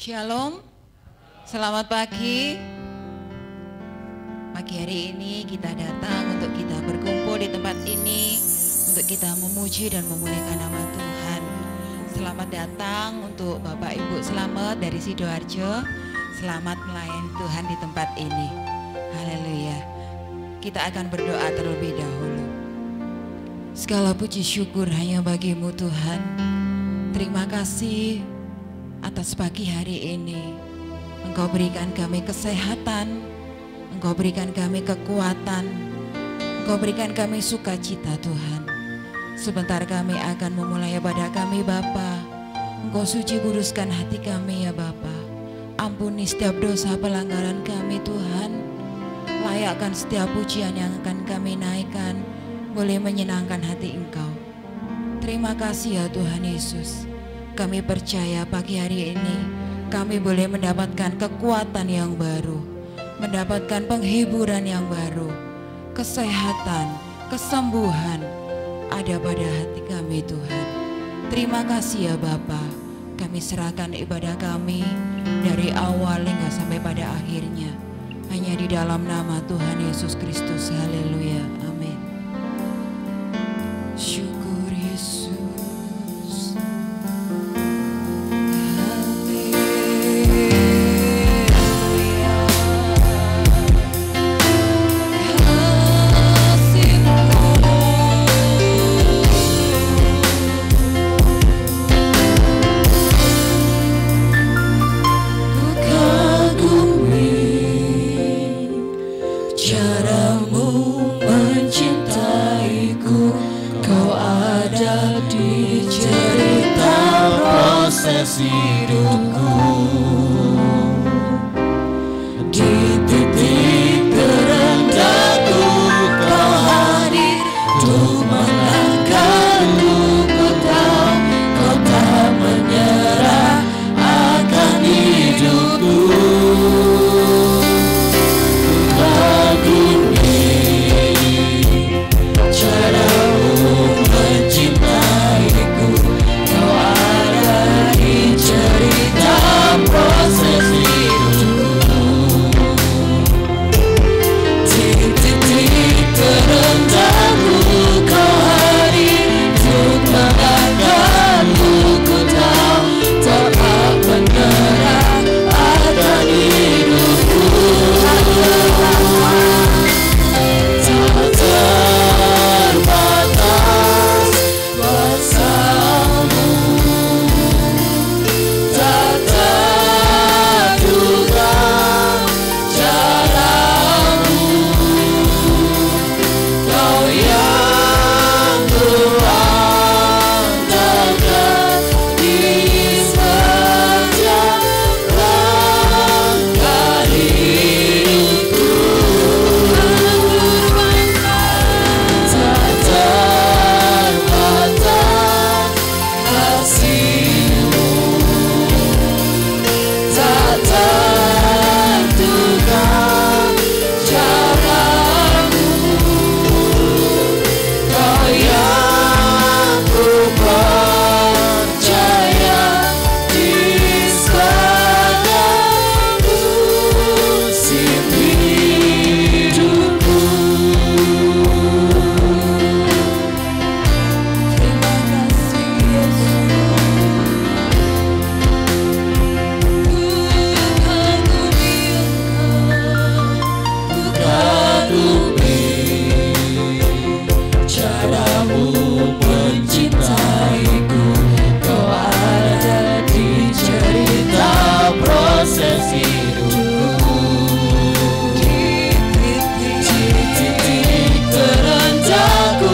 Shalom, selamat pagi. Pagi hari ini kita datang untuk kita berkumpul di tempat ini, untuk kita memuji dan memuliakan nama Tuhan. Selamat datang untuk Bapak Ibu Selamat dari Sidoarjo. Selamat melayani Tuhan di tempat ini. Haleluya. Kita akan berdoa terlebih dahulu. Segala puji syukur hanya bagi-Mu Tuhan. Terima kasih atas pagi hari ini. Engkau berikan kami kesehatan, Engkau berikan kami kekuatan, Engkau berikan kami sukacita Tuhan. Sebentar kami akan memulai ibadah kami Bapa. Engkau suci kuduskan hati kami ya Bapa. Ampuni setiap dosa pelanggaran kami Tuhan. Layakkan setiap pujian yang akan kami naikkan, boleh menyenangkan hati Engkau. Terima kasih ya Tuhan Yesus. Kami percaya pagi hari ini kami boleh mendapatkan kekuatan yang baru, mendapatkan penghiburan yang baru, kesehatan, kesembuhan ada pada hati kami Tuhan. Terima kasih ya Bapa. Kami serahkan ibadah kami dari awal hingga sampai pada akhirnya hanya di dalam nama Tuhan Yesus Kristus. Haleluya. Amin. Syukur Yesus. Hidupku di titik terendahku Kau hadir untuk mengangkatku. Ku tahu Kau tak menyerah akan hidupku. Ku kagumi caramu mencintaiku. Kau ada di cerita proses hidupku. Titik-titik terendahku Kau hadir untuk mengangkatku. Ku tahu tak menyerah akan hidupku. Tak terbatas kuasa-Mu, tak terduga cara-Mu. Kau yang kuandalkan di setiap langkah hidupku. Tak terbatas kasih-Mu, tak terduga cara-Mu. Kau yang ku percaya di segala musim hidupku. Terima kasih Yesus. Ku kagumi cara-Mu mencintaiku. Kau ada di cerita proses hidupku. Titik terendahku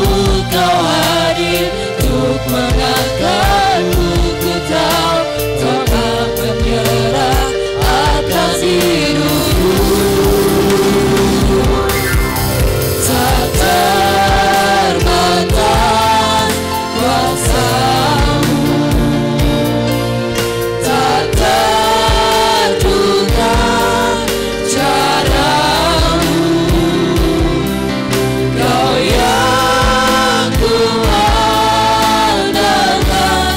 Kau hadir untuk mengangkatku. Ku tahu tak menyerah akan hidupku. Tak terbatas kuasa-Mu, tak terduga cara-Mu. Kau yang ku andalkan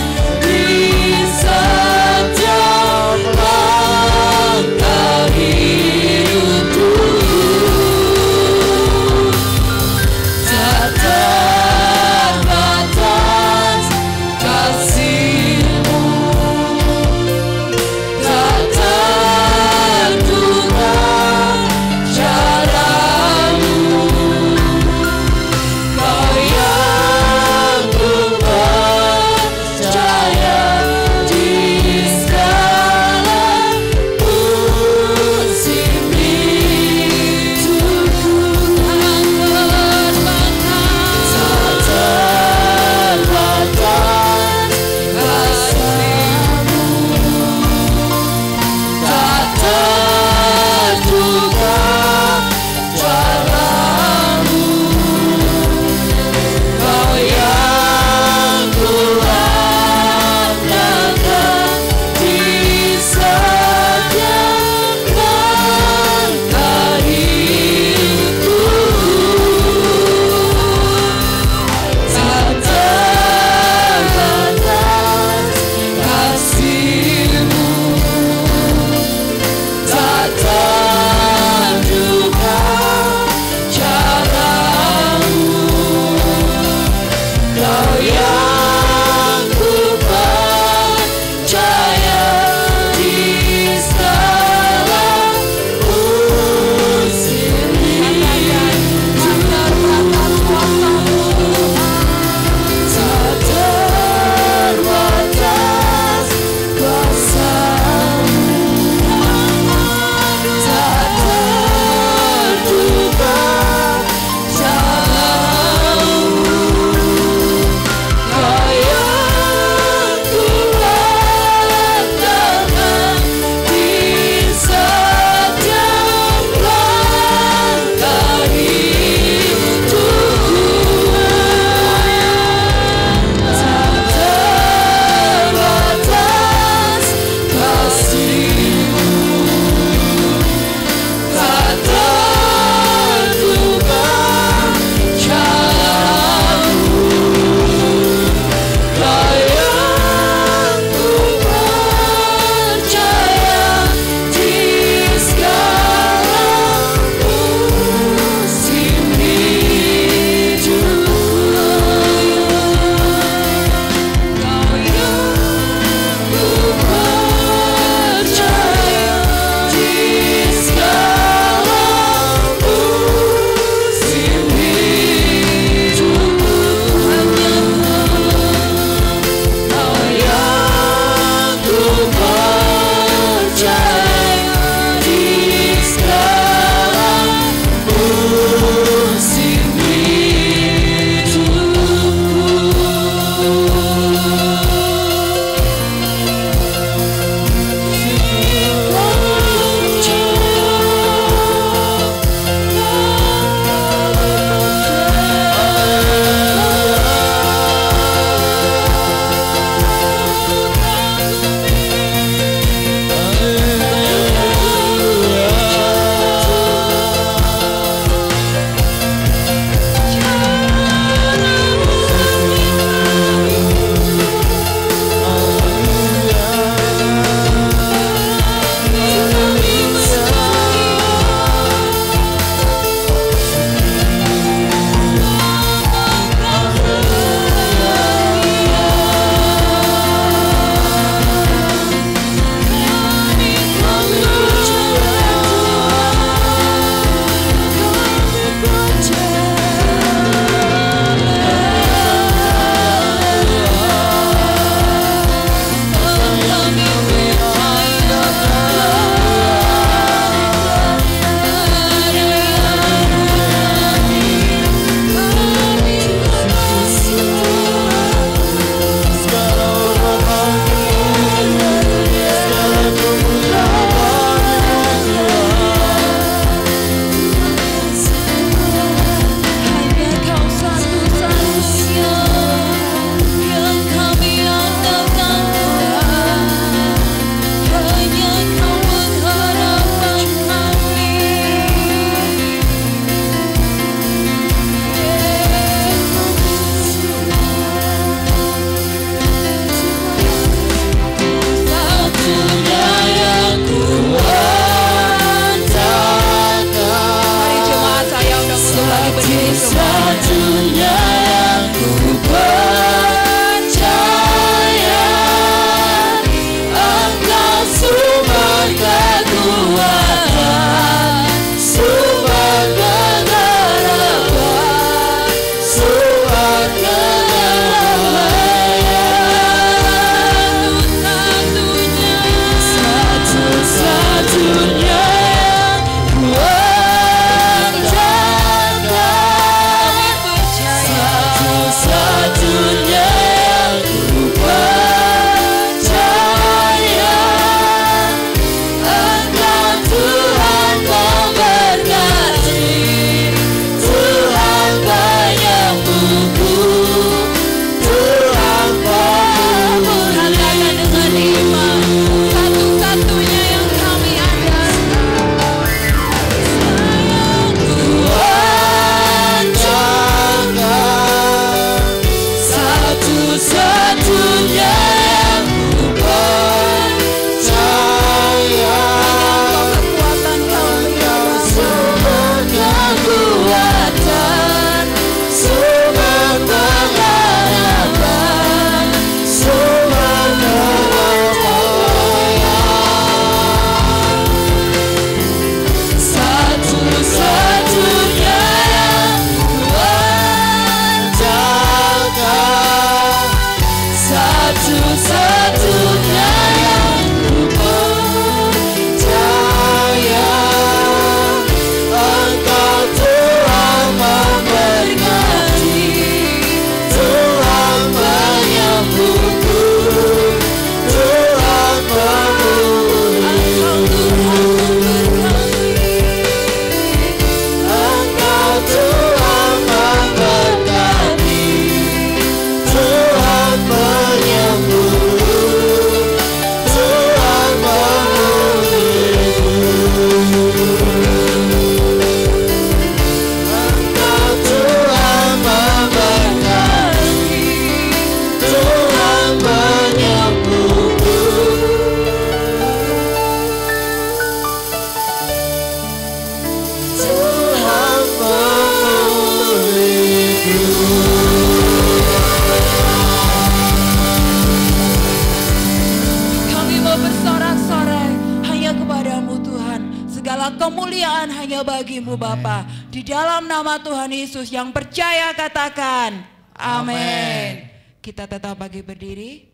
hanya bagimu Bapa. Di dalam nama Tuhan Yesus yang percaya katakan amin. Kita tetap bagi berdiri.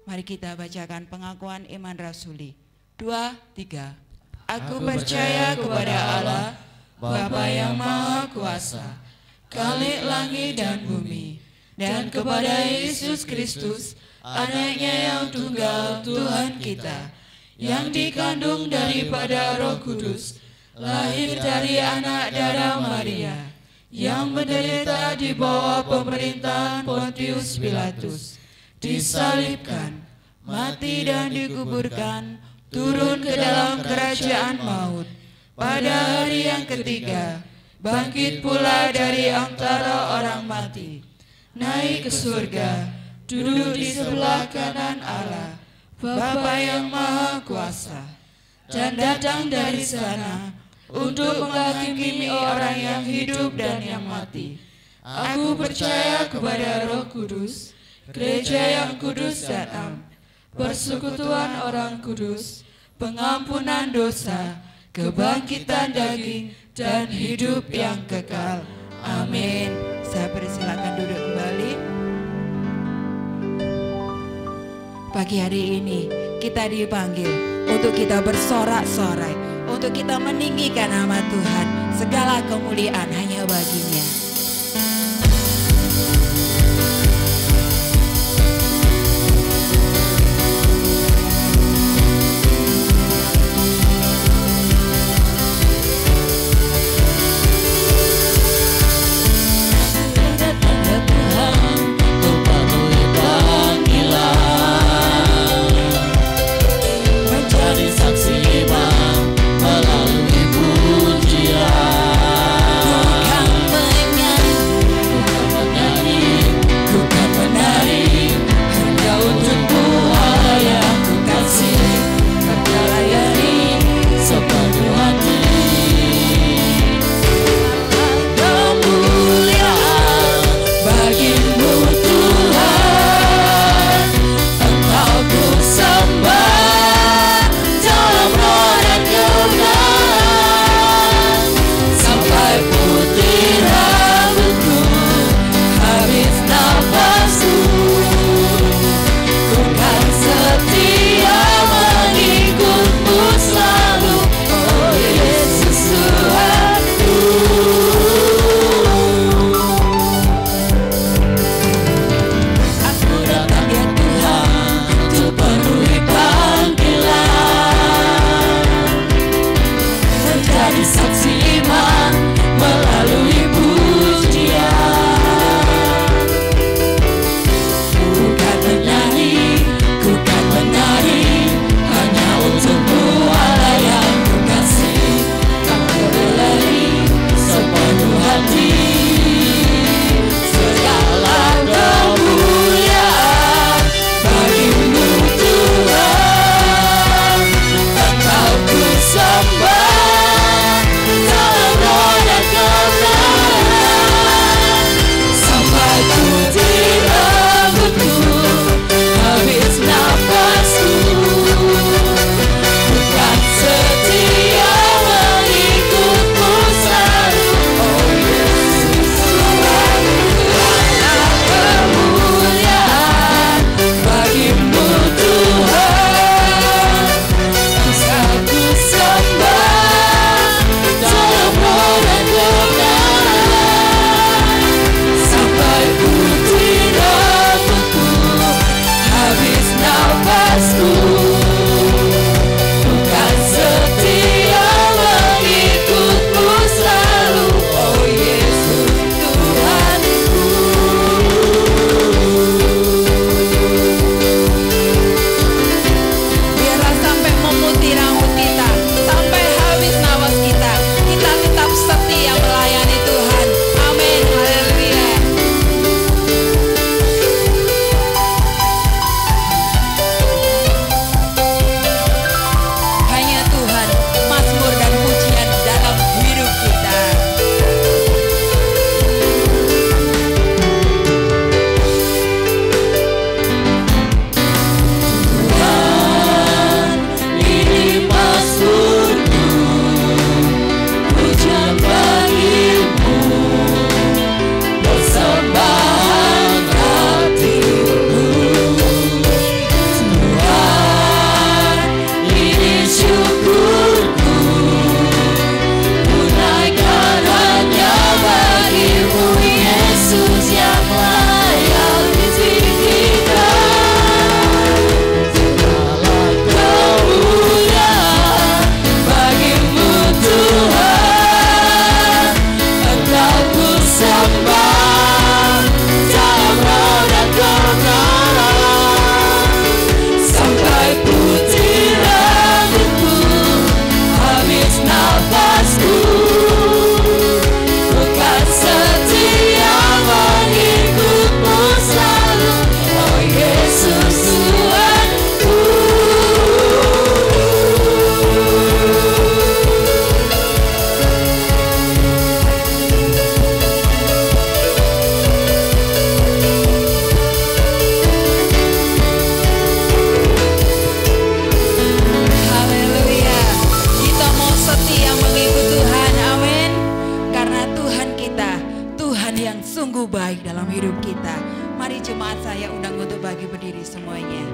Mari kita bacakan pengakuan iman rasuli. 2, 3. Aku percaya kepada Allah, Bapa yang Maha Kuasa, Khalik langit dan bumi, dan kepada Yesus Kristus, anaknya yang tunggal Tuhan kita, yang dikandung daripada Roh Kudus, lahir dari anak darah Maria, yang menderita di bawah pemerintahan Pontius Pilatus, disalibkan, mati dan dikuburkan, turun ke dalam kerajaan maut. Pada hari yang ketiga, bangkit pula dari antara orang mati, naik ke surga, duduk di sebelah kanan Allah, Bapa yang Maha Kuasa, dan datang dari sana untuk menghakimi orang yang hidup dan yang mati. Aku percaya kepada Roh Kudus, gereja yang kudus dan am, persekutuan orang kudus, pengampunan dosa, kebangkitan daging, dan hidup yang kekal. Amin. Saya persilakan duduk kembali. Pagi hari ini kita dipanggil untuk kita bersorak-sorai, untuk kita meninggikan nama Tuhan. Segala kemuliaan hanya baginya. Melalui pujian, bukan jemaat saya undang untuk bagi berdiri semuanya.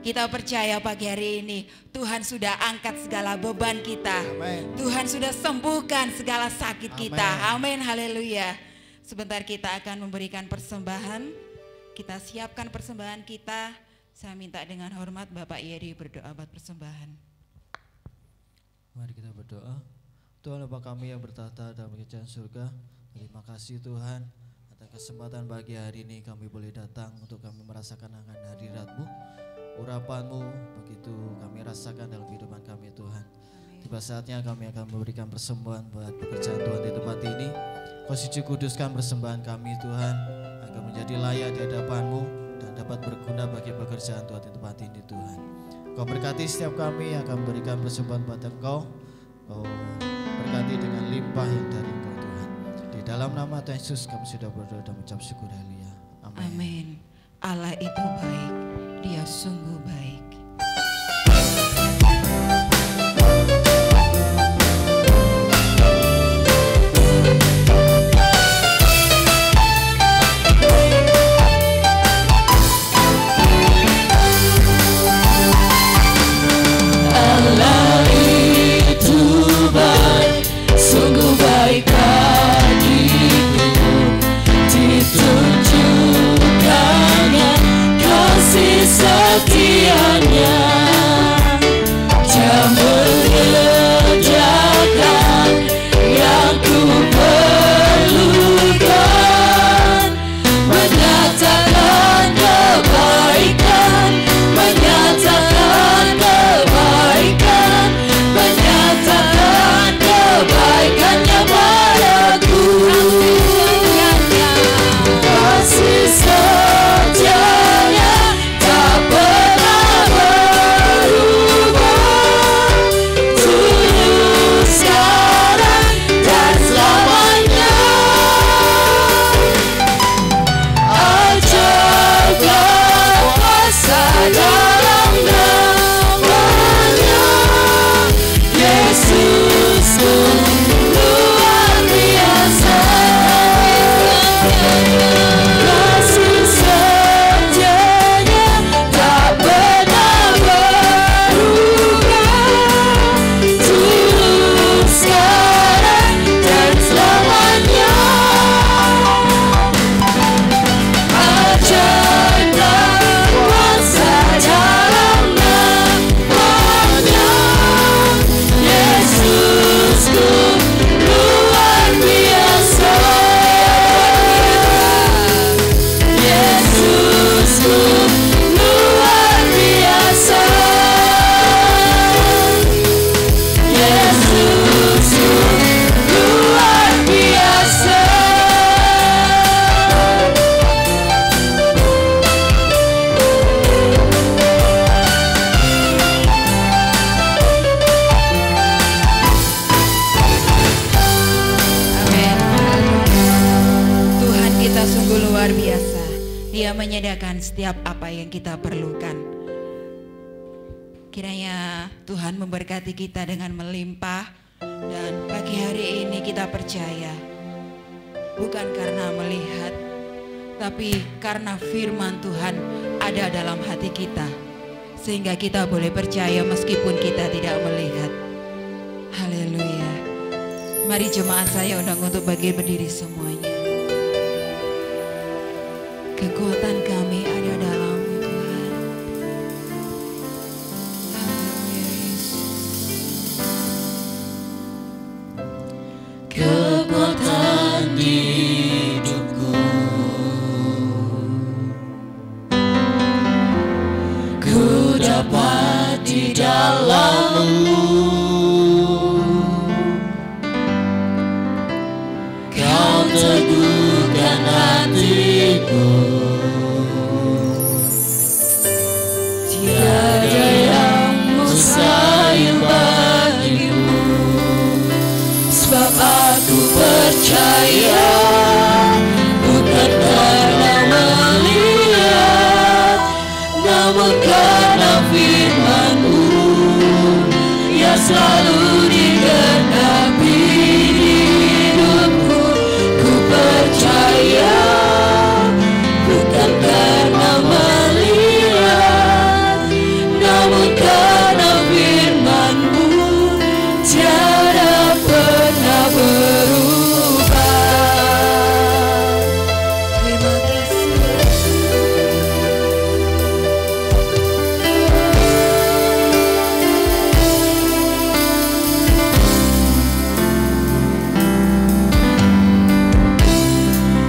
Kita percaya pagi hari ini Tuhan sudah angkat segala beban kita. Amen. Tuhan sudah sembuhkan segala sakit kita. Amin, haleluya. Sebentar kita akan memberikan persembahan. Kita siapkan persembahan kita. Saya minta dengan hormat Bapak Yeri berdoa buat persembahan. Mari kita berdoa. Tuhan Bapa kami yang bertahta dalam kerajaan surga, terima kasih Tuhan atas kesempatan pagi hari ini kami boleh datang untuk kami merasakan akan hadirat-Mu, urapan-Mu, begitu kami rasakan dalam kehidupan kami Tuhan. Tiba saatnya kami akan memberikan persembahan buat pekerjaan Tuhan di tempat ini. Kau suci kuduskan persembahan kami Tuhan, agar menjadi layak di hadapan-Mu dan dapat berguna bagi pekerjaan Tuhan di tempat ini Tuhan. Kau berkati setiap kami yang akan memberikan persembahan buat Engkau. Kau berkati dengan limpah yang dari Engkau Tuhan. Di dalam nama Tuhan Yesus kami sudah berdoa dan mengucap syukur, haleluya. Amin. Amin. Allah itu baik, Dia sungguh baik. Allah itu baik, Dia menyediakan setiap apa yang kita perlukan. Kiranya Tuhan memberkati kita dengan melimpah. Dan pagi hari ini kita percaya, bukan karena melihat, tapi karena firman Tuhan ada dalam hati kita, sehingga kita boleh percaya meskipun kita tidak melihat. Haleluya. Mari jemaat saya undang untuk berdiri semuanya. Kekuatan kami ada dalam-Mu Tuhan. Haleluya Yesus. Kekuatan di hidupku, ku dapat di dalam-Mu. Kau teguhkan hatiku, tiada yang mustahil bagimu. Sebab aku percaya, bukan karena melihat, namun karena firman-Mu yang selalu digenapi di hidupku. Ku percaya, bukan karena melihat, namun karena firman-Mu tiada pernah berubah. Terima kasih.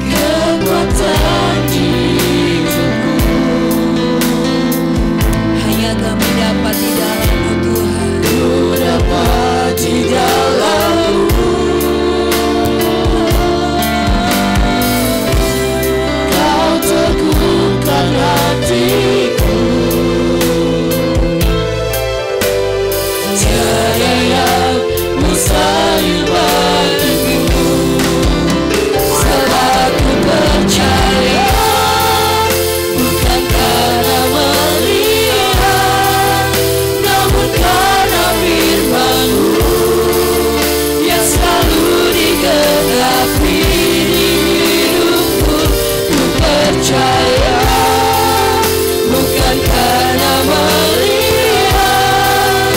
Kekuatan di hidupku, Hanya kami dapat di dalam-Mu Tuhan. ku dapat di dalam-Mu. Kau teguhkan hatiku, tiada yang mustahil bagimu. Sebab ku percaya, bukan karena melihat, namun karena firman-Mu yang selalu digenapi di hidupku. Ku percaya, bukan karena melihat,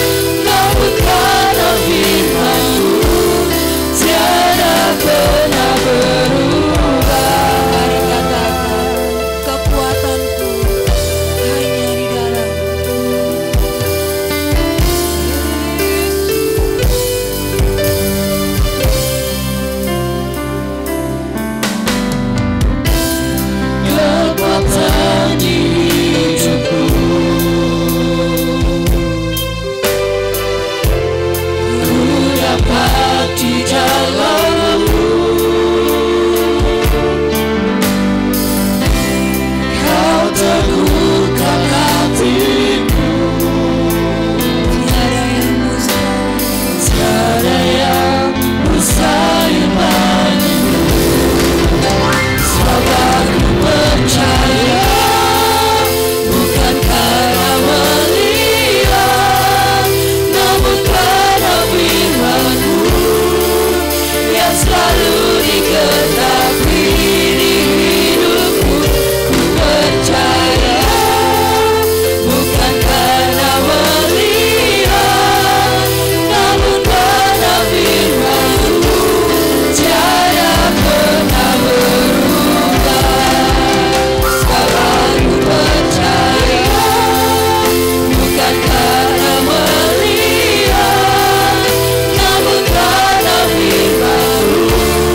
namun karena firman-Mu tiada pernah berubah. Mari katakan, kekuatanku hanya di dalam-Mu. Kekuatan di hidupku, ku dapat di dalam-Mu. Kau teguhkan hatiku, Tiada yang mustahil. tiada yang mustahil bagimu. Sebab aku percaya, bukan karena melihat, namun karena firman-Mu yang selalu digenapi di hidupku. Ku percaya, bukan karena melihat, namun karena firman-Mu tiada pernah berubah. Sebab aku percaya, bukan karena melihat, namun karena firman-Mu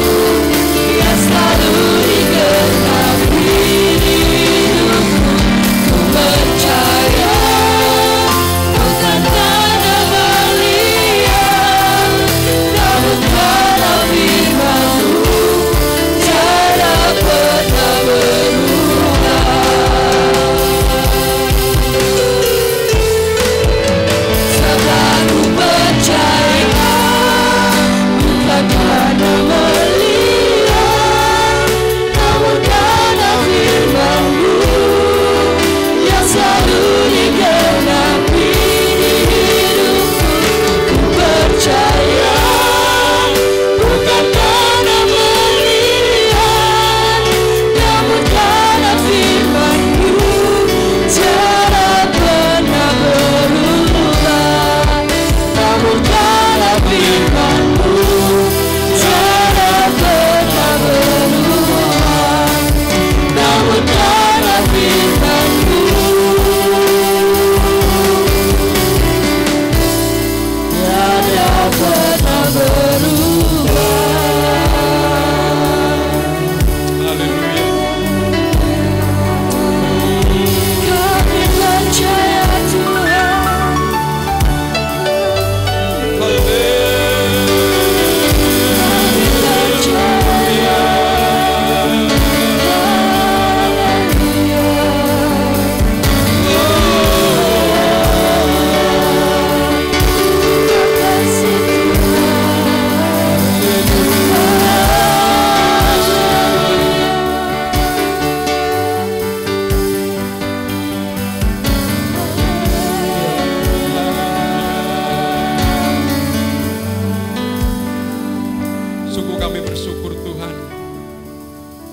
Sungguh kami bersyukur Tuhan,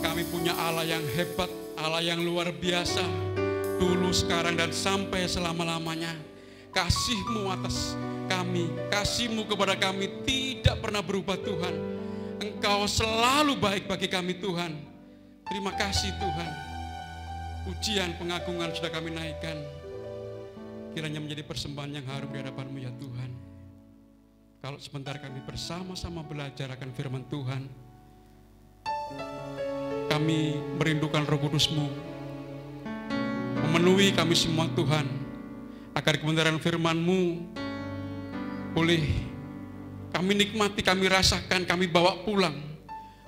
kami punya Allah yang hebat, Allah yang luar biasa, dulu, sekarang, dan sampai selama-lamanya. Kasih-Mu atas kami, kasih-Mu kepada kami tidak pernah berubah Tuhan. Engkau selalu baik bagi kami Tuhan. Terima kasih Tuhan. Pujian, pengagungan sudah kami naikkan. Kiranya menjadi persembahan yang harum di hadapan-Mu ya Tuhan. Kalau sebentar kami bersama-sama belajar akan firman Tuhan, kami merindukan Roh Kudus-Mu memenuhi kami semua Tuhan, agar kebenaran firman-Mu boleh kami nikmati, kami rasakan, kami bawa pulang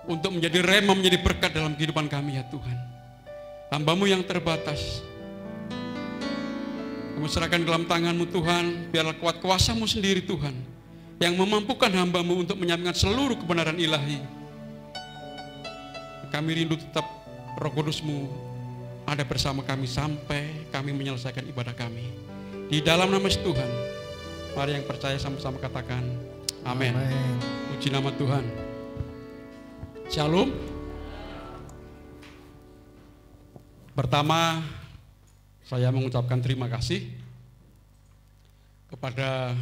untuk menjadi rema, menjadi berkat dalam kehidupan kami ya Tuhan. Hamba-Mu yang terbatas, kami serahkan dalam tangan-Mu Tuhan. Biarlah kuat kuasa-Mu sendiri Tuhan yang memampukan hamba-Mu untuk menyampaikan seluruh kebenaran ilahi. Kami rindu tetap Roh Kudus-Mu ada bersama kami sampai kami menyelesaikan ibadah kami. Di dalam nama Tuhan, mari yang percaya sama-sama katakan amin. Puji nama Tuhan. Shalom. Pertama, saya mengucapkan terima kasih kepada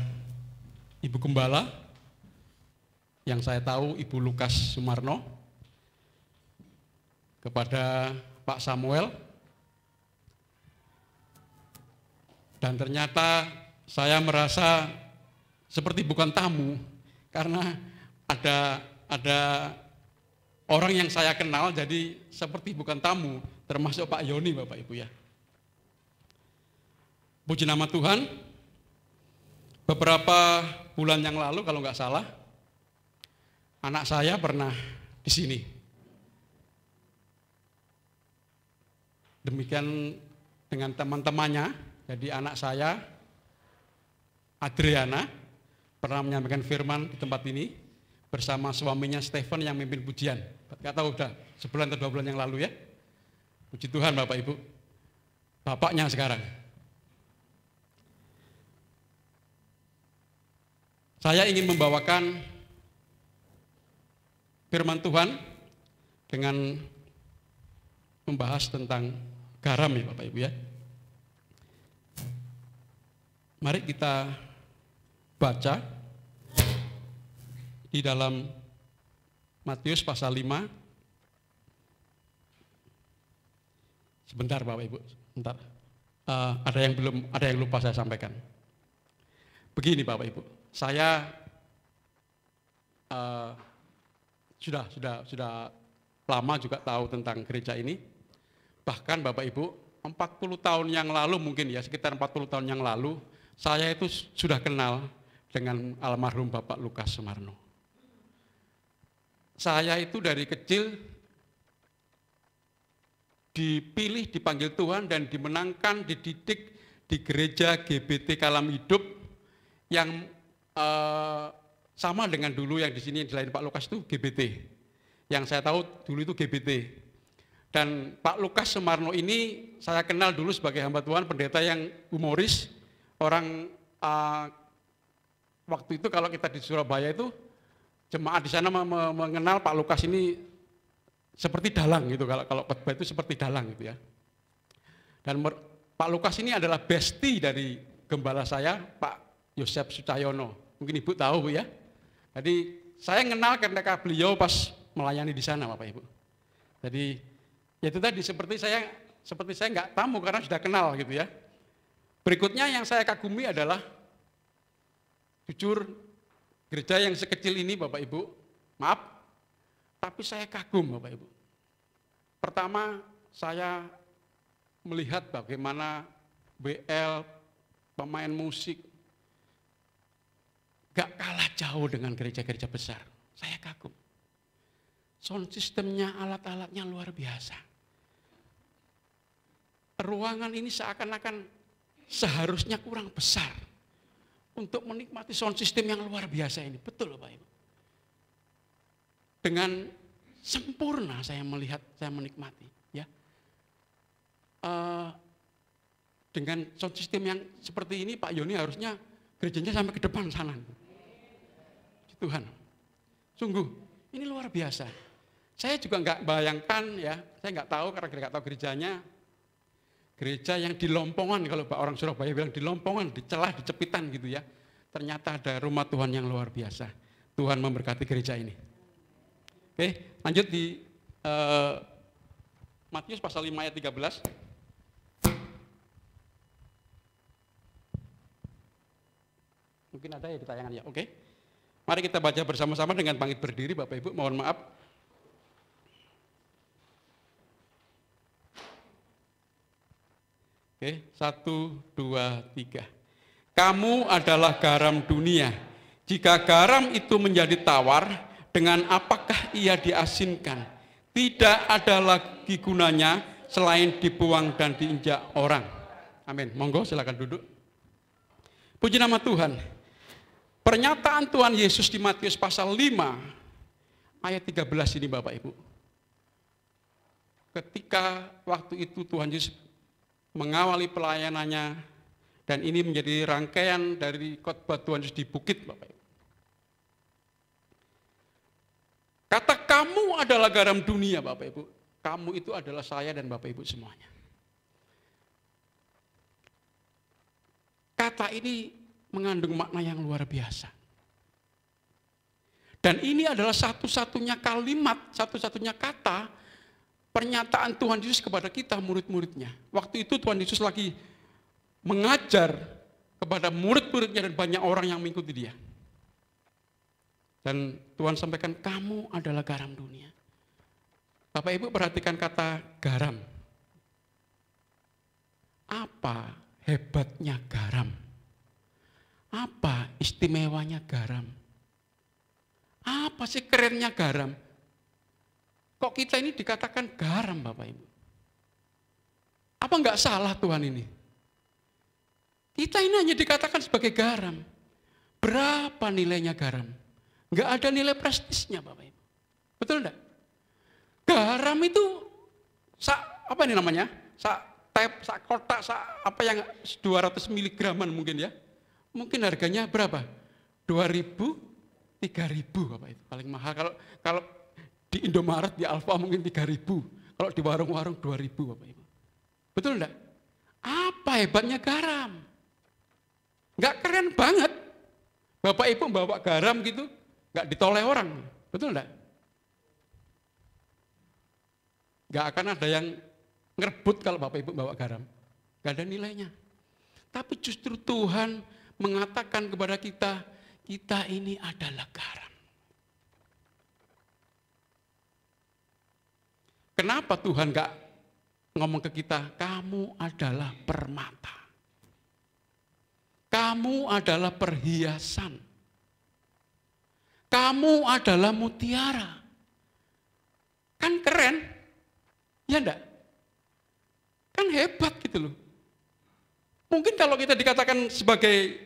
Ibu Gembala, yang saya tahu Ibu Lukas Sumarno, kepada Pak Samuel, dan ternyata saya merasa seperti bukan tamu, karena ada orang yang saya kenal, jadi seperti bukan tamu, termasuk Pak Yoni, Bapak Ibu ya. Puji nama Tuhan. Beberapa bulan yang lalu kalau nggak salah, anak saya pernah di sini. Demikian dengan teman-temannya. Jadi anak saya, Adriana, pernah menyampaikan firman di tempat ini bersama suaminya Stephen yang memimpin pujian. Nggak tahu udah sebulan atau 2 bulan yang lalu ya. Puji Tuhan Bapak Ibu. Bapaknya sekarang. Saya ingin membawakan firman Tuhan dengan membahas tentang garam ya Bapak Ibu ya. Mari kita baca di dalam Matius pasal 5. Sebentar Bapak Ibu, sebentar. Ada yang lupa saya sampaikan. Begini Bapak Ibu. Saya sudah lama juga tahu tentang gereja ini. Bahkan Bapak Ibu, 40 tahun yang lalu mungkin ya, sekitar 40 tahun yang lalu, saya itu sudah kenal dengan almarhum Bapak Lukas Sumarno. Saya itu dari kecil dipilih, dipanggil Tuhan dan dimenangkan, dididik di gereja GBT Kalam Hidup yang sama dengan dulu yang di sini yang dilayani Pak Lukas itu GBT. Yang saya tahu dulu itu GBT. Dan Pak Lukas Sumarno ini saya kenal dulu sebagai hamba Tuhan, pendeta yang humoris. Orang waktu itu kalau kita di Surabaya itu jemaat di sana mengenal Pak Lukas ini seperti dalang gitu. Kalau khotbah itu seperti dalang gitu ya. Dan Pak Lukas ini adalah bestie dari gembala saya, Pak Yosef Sucayono. Mungkin Ibu tahu Bu ya. Jadi saya kenal ketika beliau pas melayani di sana Bapak Ibu. Jadi ya itu tadi seperti saya nggak tamu karena sudah kenal gitu ya. Berikutnya yang saya kagumi adalah jujur gereja yang sekecil ini Bapak Ibu, maaf, tapi saya kagum Bapak Ibu. Pertama saya melihat bagaimana BL, pemain musik, gak kalah jauh dengan gereja-gereja besar. Saya kagum. Sound sistemnya, alat-alatnya luar biasa. Ruangan ini seakan-akan seharusnya kurang besar untuk menikmati sound system yang luar biasa ini. Betul Bapak Ibu. Dengan sempurna saya melihat, saya menikmati. Ya. Dengan sound system yang seperti ini Pak Yoni harusnya gerejanya sampai ke depan sana. Tuhan, sungguh Ini luar biasa. Saya juga nggak bayangkan ya, saya nggak tahu karena nggak tahu gerejanya. Gereja yang di Lompongan, kalau orang Surabaya bilang di Lompongan, di celah, di cepitan gitu ya. Ternyata ada rumah Tuhan yang luar biasa. Tuhan memberkati gereja ini. Oke, lanjut di Matius pasal 5 ayat 13. Mungkin ada ya di tayangan ya, oke. Mari kita baca bersama-sama dengan bangkit berdiri, Bapak Ibu, mohon maaf. Oke, 1, 2, 3. Kamu adalah garam dunia. Jika garam itu menjadi tawar, dengan apakah ia diasinkan? Tidak ada lagi gunanya selain dibuang dan diinjak orang. Amin. Monggo silakan duduk. Puji nama Tuhan. Pernyataan Tuhan Yesus di Matius pasal 5 ayat 13 ini Bapak Ibu. Ketika waktu itu Tuhan Yesus mengawali pelayanannya dan ini menjadi rangkaian dari khotbah Tuhan Yesus di bukit Bapak Ibu. Kata kamu adalah garam dunia Bapak Ibu. Kamu itu adalah saya dan Bapak Ibu semuanya. Kata ini mengandung makna yang luar biasa. Dan ini adalah satu-satunya kalimat, satu-satunya kata pernyataan Tuhan Yesus kepada kita murid-muridnya. Waktu itu Tuhan Yesus lagi mengajar kepada murid-muridnya dan banyak orang yang mengikuti dia. Dan Tuhan sampaikan, kamu adalah garam dunia. Bapak Ibu perhatikan kata garam. Apa hebatnya garam? Apa istimewanya garam? Apa sih kerennya garam? Kok kita ini dikatakan garam Bapak Ibu? Apa enggak salah Tuhan ini? Kita ini hanya dikatakan sebagai garam. Berapa nilainya garam? Enggak ada nilai prestisnya Bapak Ibu. Betul enggak? Garam itu apa ini namanya? Kotak, apa yang 200 miligraman mungkin ya. Mungkin harganya berapa? 2.000, 3.000 Bapak Ibu. Paling mahal kalau di Indomaret, di Alfa mungkin 3.000. Kalau di warung-warung 2.000 Bapak Ibu. Betul enggak? Apa hebatnya garam? Enggak keren banget. Bapak Ibu bawa garam gitu, enggak ditoleh orang. Betul enggak? Enggak akan ada yang ngerebut kalau Bapak Ibu bawa garam. Enggak ada nilainya. Tapi justru Tuhan mengatakan kepada kita, kita ini adalah garam. Kenapa Tuhan enggak ngomong ke kita, kamu adalah permata. Kamu adalah perhiasan. Kamu adalah mutiara. Kan keren? Ya enggak? Kan hebat gitu loh. Mungkin kalau kita dikatakan sebagai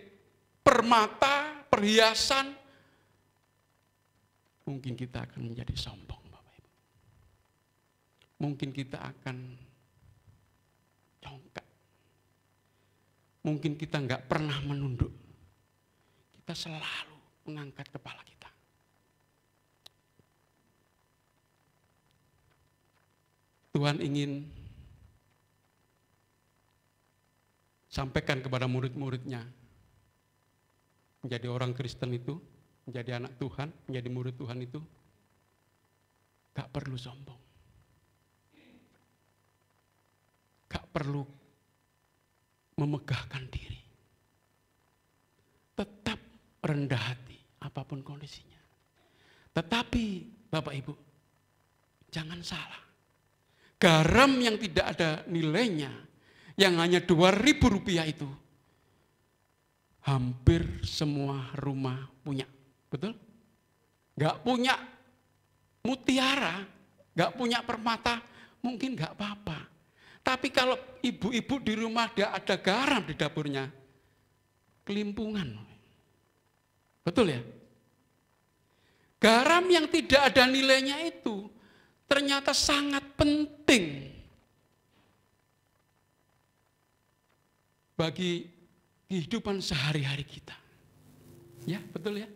permata, perhiasan, mungkin kita akan menjadi sombong Bapak Ibu. Mungkin kita akan congkak. Mungkin kita enggak pernah menunduk. Kita selalu mengangkat kepala kita. Tuhan ingin sampaikan kepada murid-muridnya, menjadi orang Kristen itu, menjadi anak Tuhan, menjadi murid Tuhan itu, gak perlu sombong. Gak perlu memegahkan diri. Tetap rendah hati, apapun kondisinya. Tetapi, Bapak Ibu, jangan salah. Garam yang tidak ada nilainya, yang hanya Rp2.000 itu, hampir semua rumah punya, betul? Gak punya mutiara, gak punya permata, mungkin gak apa-apa. Tapi kalau ibu-ibu di rumah dia ada garam di dapurnya, kelimpungan. Betul ya? Garam yang tidak ada nilainya itu ternyata sangat penting bagi kehidupan sehari-hari kita. Ya, betul ya?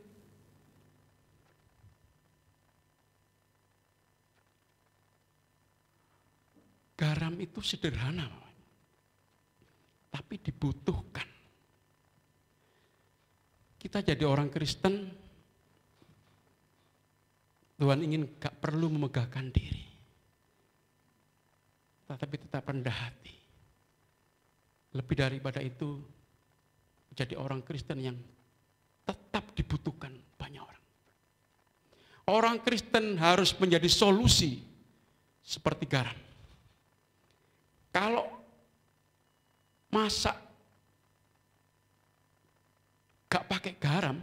garam itu sederhana, tapi dibutuhkan. Kita jadi orang Kristen, Tuhan ingin gak perlu memegahkan diri, tetapi tetap rendah hati. Lebih daripada itu, jadi orang Kristen yang tetap dibutuhkan banyak orang. Orang Kristen harus menjadi solusi seperti garam. Kalau masak gak pakai garam,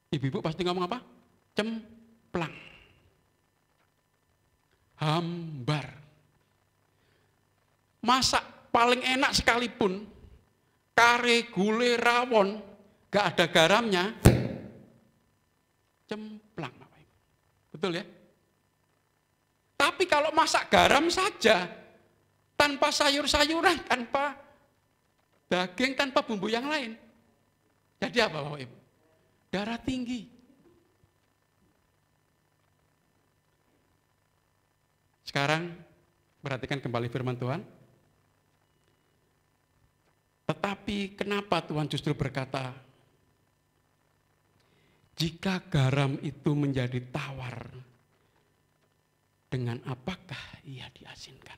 ibu-ibu pasti ngomong apa? Cemplang, hambar. Masak paling enak sekalipun, kare, gulai, rawon, gak ada garamnya, cemplang. Betul ya? Tapi kalau masak garam saja, tanpa sayur-sayuran, tanpa daging, tanpa bumbu yang lain, jadi apa Bapak Ibu? Darah tinggi. Sekarang perhatikan kembali firman Tuhan. Tetapi kenapa Tuhan justru berkata, jika garam itu menjadi tawar, dengan apakah ia diasinkan?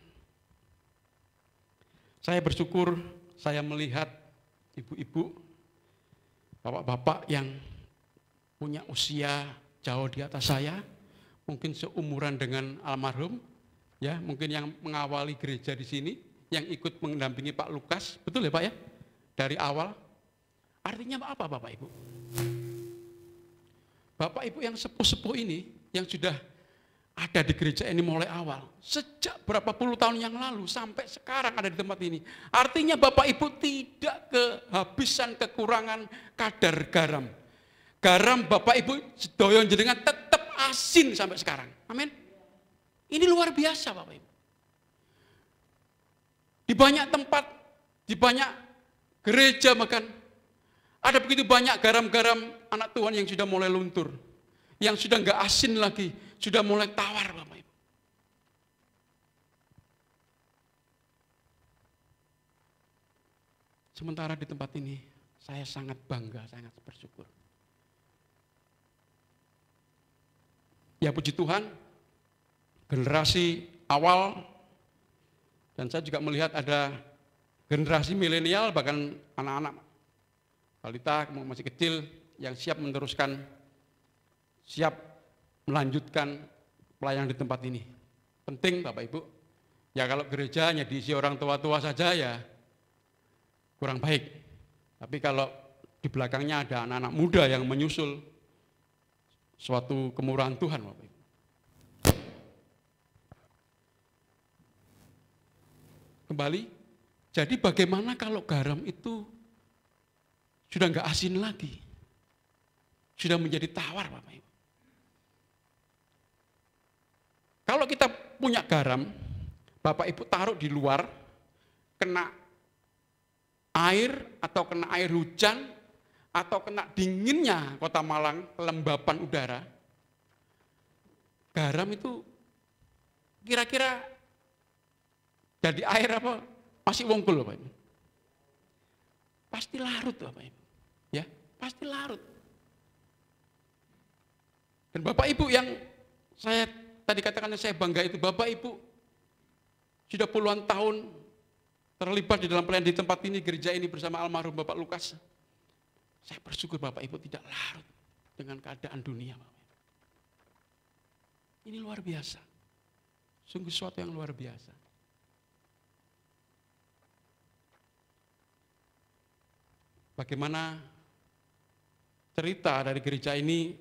Saya bersyukur saya melihat ibu-ibu, bapak-bapak yang punya usia jauh di atas saya, mungkin seumuran dengan almarhum, ya mungkin yang mengawali gereja di sini, yang ikut mendampingi Pak Lukas, betul ya Pak ya? Dari awal. Artinya apa Bapak Ibu? Bapak Ibu yang sepuh-sepuh ini, yang sudah ada di gereja ini mulai awal, sejak berapa puluh tahun yang lalu sampai sekarang ada di tempat ini. Artinya Bapak Ibu tidak kehabisan kekurangan kadar garam. Garam Bapak Ibu sedoyo jenengan tetap asin sampai sekarang. Amin. Ini luar biasa Bapak Ibu. Di banyak tempat, di banyak gereja bahkan, ada begitu banyak garam-garam anak Tuhan yang sudah mulai luntur. Yang sudah enggak asin lagi, sudah mulai tawar Bapak Ibu. Sementara di tempat ini, saya sangat bangga, sangat bersyukur. Ya puji Tuhan, generasi awal, dan saya juga melihat ada generasi milenial, bahkan anak-anak balita masih kecil yang siap meneruskan, siap melanjutkan pelayanan di tempat ini. Penting Bapak Ibu, ya kalau gerejanya diisi orang tua-tua saja ya kurang baik. Tapi kalau di belakangnya ada anak-anak muda yang menyusul, suatu kemurahan Tuhan Bapak Ibu. Kembali, jadi bagaimana kalau garam itu sudah enggak asin lagi, sudah menjadi tawar Bapak Ibu. Kalau kita punya garam, Bapak Ibu taruh di luar, kena air atau kena air hujan, atau kena dinginnya Kota Malang, kelembapan udara, garam itu kira-kira jadi air apa? Masih wongkul Bapak Ibu. Pasti larut Bapak Ibu. Ya, pasti larut. Dan Bapak Ibu yang saya tadi katakan saya bangga itu, Bapak Ibu sudah puluhan tahun terlibat di dalam pelayanan di tempat ini, gereja ini bersama almarhum Bapak Lukas. Saya bersyukur Bapak Ibu tidak larut dengan keadaan dunia Bapak Ibu. Ini luar biasa. Sungguh sesuatu yang luar biasa. Bagaimana cerita dari gereja ini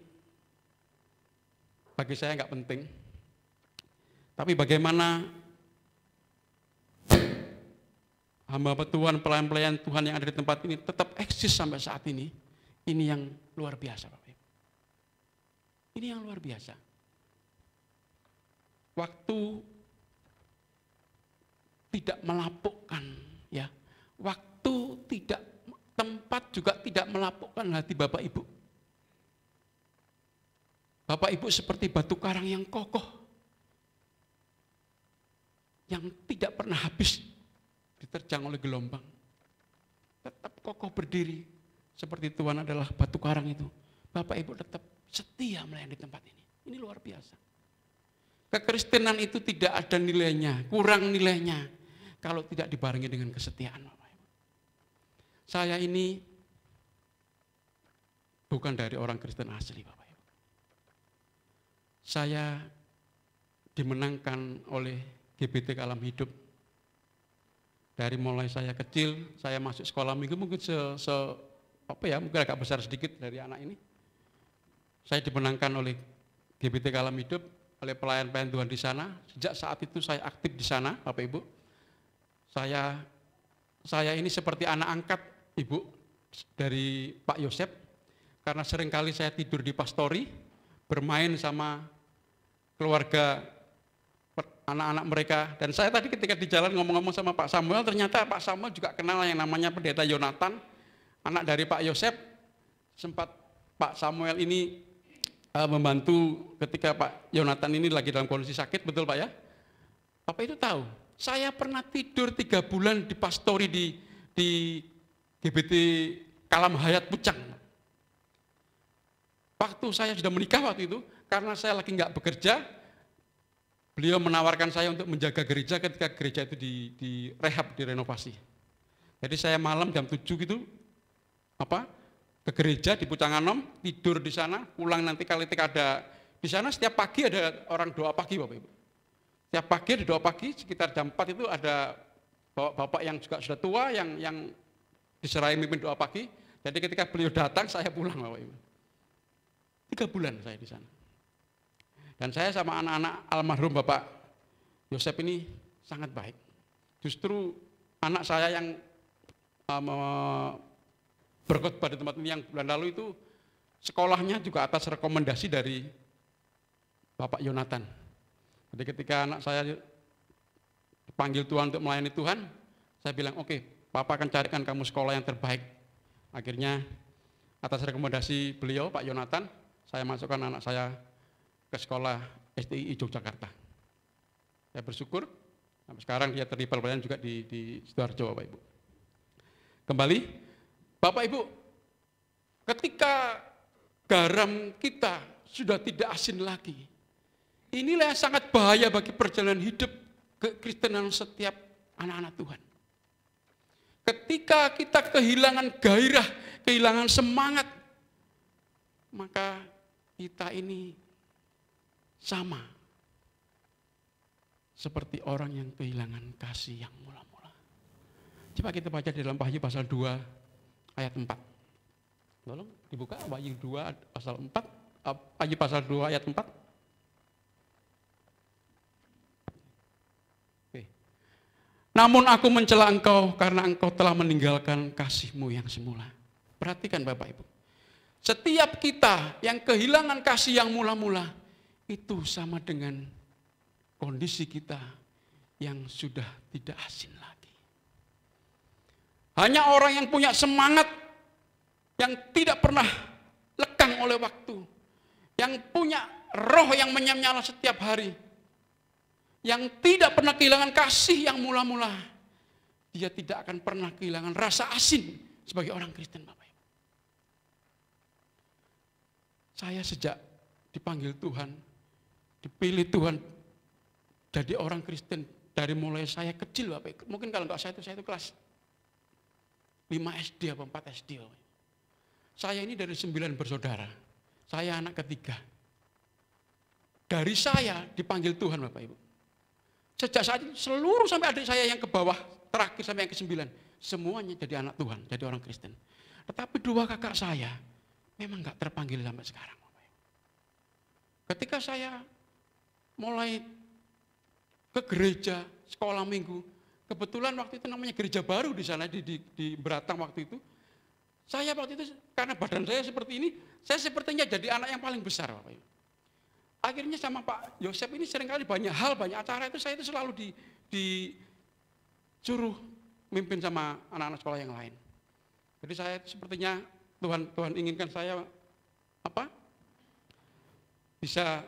bagi saya nggak penting. Tapi bagaimana hamba Tuhan, pelayan-pelayan Tuhan yang ada di tempat ini tetap eksis sampai saat ini yang luar biasa Bapak Ibu. Ini yang luar biasa. Waktu tidak melapukkan, ya. Waktu tidak, tempat juga tidak melapukkan hati Bapak Ibu. Bapak Ibu seperti batu karang yang kokoh. yang tidak pernah habis diterjang oleh gelombang. Tetap kokoh berdiri seperti Tuhan adalah batu karang itu. Bapak Ibu tetap setia melayani di tempat ini. Ini luar biasa. Kekristenan itu tidak ada nilainya, kurang nilainya kalau tidak dibarengi dengan kesetiaan, Bapak Ibu. Saya ini bukan dari orang Kristen asli, Bapak Ibu. Saya dimenangkan oleh GBT Kalam Hidup. Dari mulai saya kecil, saya masuk sekolah minggu mungkin mungkin agak besar sedikit dari anak ini. Saya dimenangkan oleh GBT Kalam Hidup, oleh pelayan-pelayan Tuhan di sana. Sejak saat itu saya aktif di sana, Bapak Ibu. Saya ini seperti anak angkat Ibu dari Pak Yosep, karena seringkali saya tidur di pastori, bermain sama keluarga anak-anak mereka. Dan saya tadi ketika di jalan ngomong-ngomong sama Pak Samuel, ternyata Pak Samuel juga kenal yang namanya Pendeta Yonatan, anak dari Pak Yosep. Sempat Pak Samuel ini membantu ketika Pak Yonatan ini lagi dalam kondisi sakit, betul Pak ya? Bapak itu tahu, saya pernah tidur 3 bulan di pastori di GBT Kalam Hayat Pucang. Waktu saya sudah menikah waktu itu, karena saya lagi nggak bekerja, beliau menawarkan saya untuk menjaga gereja ketika gereja itu direhab, direnovasi. Jadi saya malam jam 7 gitu, ke gereja di Pucanganom, tidur di sana, pulang nanti ketika ada, di sana setiap pagi ada orang doa pagi Bapak Ibu. Setiap pagi ada doa pagi, sekitar jam 4 itu ada bapak yang juga sudah tua, yang diserahi mimpin doa pagi. Jadi ketika beliau datang, saya pulang Bapak Ibu. 3 bulan saya di sana. Dan saya sama anak-anak almarhum Bapak Yosep ini sangat baik. Justru anak saya yang berkhotbah di tempat ini yang bulan lalu itu, sekolahnya juga atas rekomendasi dari Bapak Yonatan. Jadi ketika anak saya dipanggil Tuhan untuk melayani Tuhan, saya bilang, oke, Papa akan carikan kamu sekolah yang terbaik. Akhirnya atas rekomendasi beliau, Pak Yonatan, saya masukkan anak saya ke sekolah STI Yogyakarta. Saya bersyukur, sampai sekarang dia terlibat pelayanan juga di Sidoarjo, Bapak Ibu. Kembali, Bapak Ibu, ketika garam kita sudah tidak asin lagi, inilah yang sangat bahaya bagi perjalanan hidup kekristenan setiap anak-anak Tuhan. Ketika kita kehilangan gairah, kehilangan semangat, maka kita ini sama seperti orang yang kehilangan kasih yang mula-mula. Coba kita baca di dalam Wahyu pasal 2 ayat 4. Tolong dibuka Wahyu 2 pasal 4, Wahyu pasal 2 ayat 4. Oke. Namun aku mencela engkau karena engkau telah meninggalkan kasihmu yang semula. Perhatikan Bapak Ibu. Setiap kita yang kehilangan kasih yang mula-mula, itu sama dengan kondisi kita yang sudah tidak asin lagi. Hanya orang yang punya semangat, yang tidak pernah lekang oleh waktu, yang punya roh yang menyala setiap hari, yang tidak pernah kehilangan kasih yang mula-mula, dia tidak akan pernah kehilangan rasa asin sebagai orang Kristen, Bapak Ibu. Saya sejak dipanggil Tuhan, dipilih Tuhan jadi orang Kristen dari mulai saya kecil, Bapak. Mungkin kalau enggak saya itu kelas 5 SD atau 4 SD. Bapak. Saya ini dari 9 bersaudara. Saya anak ketiga. Dari saya dipanggil Tuhan, Bapak Ibu. Sejak saat itu seluruh sampai adik saya yang ke bawah, terakhir sampai yang ke-9, semuanya jadi anak Tuhan, jadi orang Kristen. Tetapi 2 kakak saya memang enggak terpanggil sampai sekarang. Bapak Ibu. Ketika saya mulai ke gereja, sekolah minggu. Kebetulan waktu itu namanya gereja baru di sana, di Beratang waktu itu. Saya waktu itu, karena badan saya seperti ini, saya sepertinya jadi anak yang paling besar, Bapak Ibu. Akhirnya sama Pak Yosep ini seringkali banyak hal, banyak acara itu, saya itu selalu disuruh mimpin sama anak-anak sekolah yang lain. Jadi saya sepertinya Tuhan inginkan saya bisa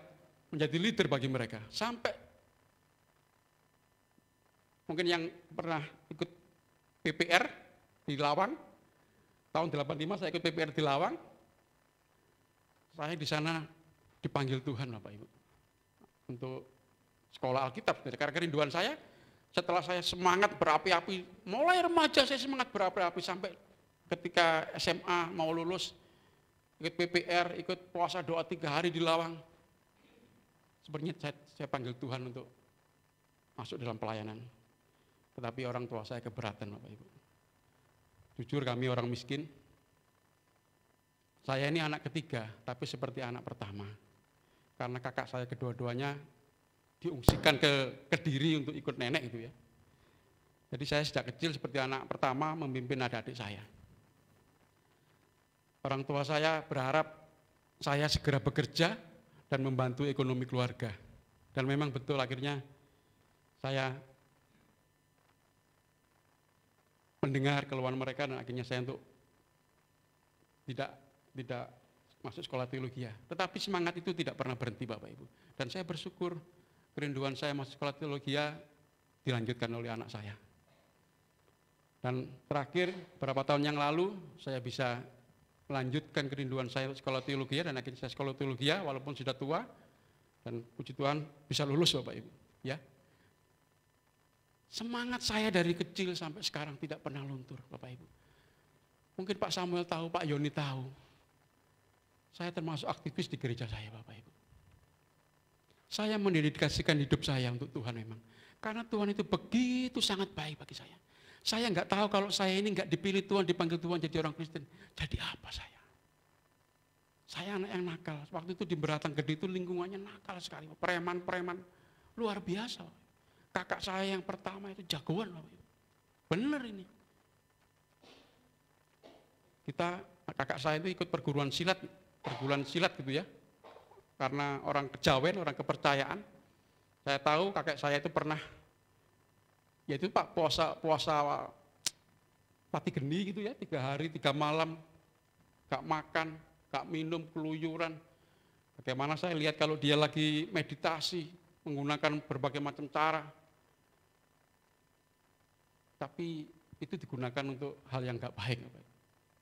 menjadi leader bagi mereka. Sampai mungkin yang pernah ikut PPR di Lawang, tahun 85 saya ikut PPR di Lawang, saya di sana dipanggil Tuhan Bapak Ibu untuk sekolah Alkitab. Karena kerinduan saya, setelah saya semangat berapi-api, mulai remaja saya semangat berapi-api sampai ketika SMA mau lulus, ikut PPR, ikut puasa doa 3 hari di Lawang. Sebenarnya saya panggil Tuhan untuk masuk dalam pelayanan. Tetapi orang tua saya keberatan Bapak Ibu. Jujur kami orang miskin. Saya ini anak ketiga, tapi seperti anak pertama. Karena kakak saya kedua-duanya diungsikan ke Kediri untuk ikut nenek itu ya. Jadi saya sejak kecil seperti anak pertama memimpin adik-adik saya. Orang tua saya berharap saya segera bekerja dan membantu ekonomi keluarga. Dan memang betul akhirnya saya mendengar keluhan mereka dan akhirnya saya untuk tidak masuk sekolah teologi ya. Tetapi semangat itu tidak pernah berhenti Bapak Ibu. Dan saya bersyukur kerinduan saya masuk sekolah teologi dilanjutkan oleh anak saya. Dan terakhir beberapa tahun yang lalu saya bisa melanjutkan kerinduan saya sekolah teologi dan akhirnya saya sekolah teologi walaupun sudah tua dan puji Tuhan bisa lulus Bapak Ibu ya. Semangat saya dari kecil sampai sekarang tidak pernah luntur Bapak Ibu. Mungkin Pak Samuel tahu, Pak Yoni tahu. Saya termasuk aktivis di gereja saya Bapak Ibu. Saya mendedikasikan hidup saya untuk Tuhan memang. Karena Tuhan itu begitu sangat baik bagi saya. Saya nggak tahu kalau saya ini nggak dipilih Tuhan, dipanggil Tuhan jadi orang Kristen. Jadi apa saya? Saya anak yang nakal. Waktu itu di Beratang Gede itu lingkungannya nakal sekali. Preman-preman luar biasa. Kakak saya yang pertama itu jagoan. Bener ini. Kakak saya itu ikut perguruan silat gitu ya. Karena orang kejawen, orang kepercayaan. Saya tahu kakek saya itu pernah yaitu Pak puasa pati geni gitu ya, 3 hari 3 malam, gak makan, gak minum, keluyuran. Bagaimana saya lihat kalau dia lagi meditasi, menggunakan berbagai macam cara. Tapi itu digunakan untuk hal yang gak baik.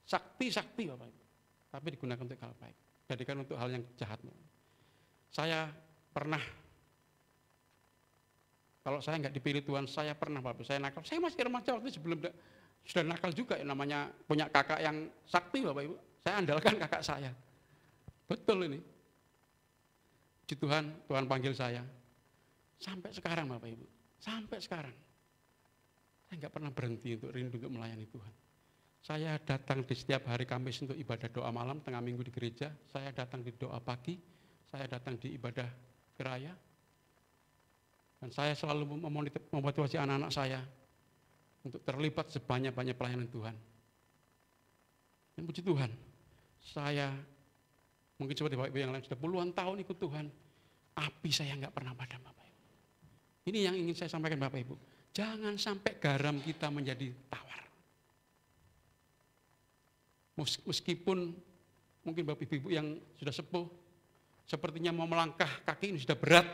Sakti Bapak Ibu. Tapi digunakan untuk hal baik. Jadikan untuk hal yang jahat. Saya pernah kalau saya nggak dipilih Tuhan, saya pernah Bapak, saya nakal. Saya masih remaja waktu itu sebelum sudah nakal juga, namanya punya kakak yang sakti Bapak Ibu. Saya andalkan kakak saya. Betul ini. Puji Tuhan, Tuhan panggil saya. Sampai sekarang Bapak Ibu, sampai sekarang. Saya nggak pernah berhenti untuk rindu untuk melayani Tuhan. Saya datang di setiap hari Kamis untuk ibadah doa malam, tengah minggu di gereja. Saya datang di doa pagi, saya datang di ibadah geraya. Dan saya selalu memotivasi anak-anak saya untuk terlibat sebanyak-banyak pelayanan Tuhan. Dan puji Tuhan, saya mungkin seperti Bapak Ibu yang lain sudah puluhan tahun ikut Tuhan, api saya nggak pernah padam Bapak Ibu. Ini yang ingin saya sampaikan Bapak Ibu. Jangan sampai garam kita menjadi tawar. Meskipun mungkin Bapak Ibu yang sudah sepuh, sepertinya mau melangkah kaki ini sudah berat,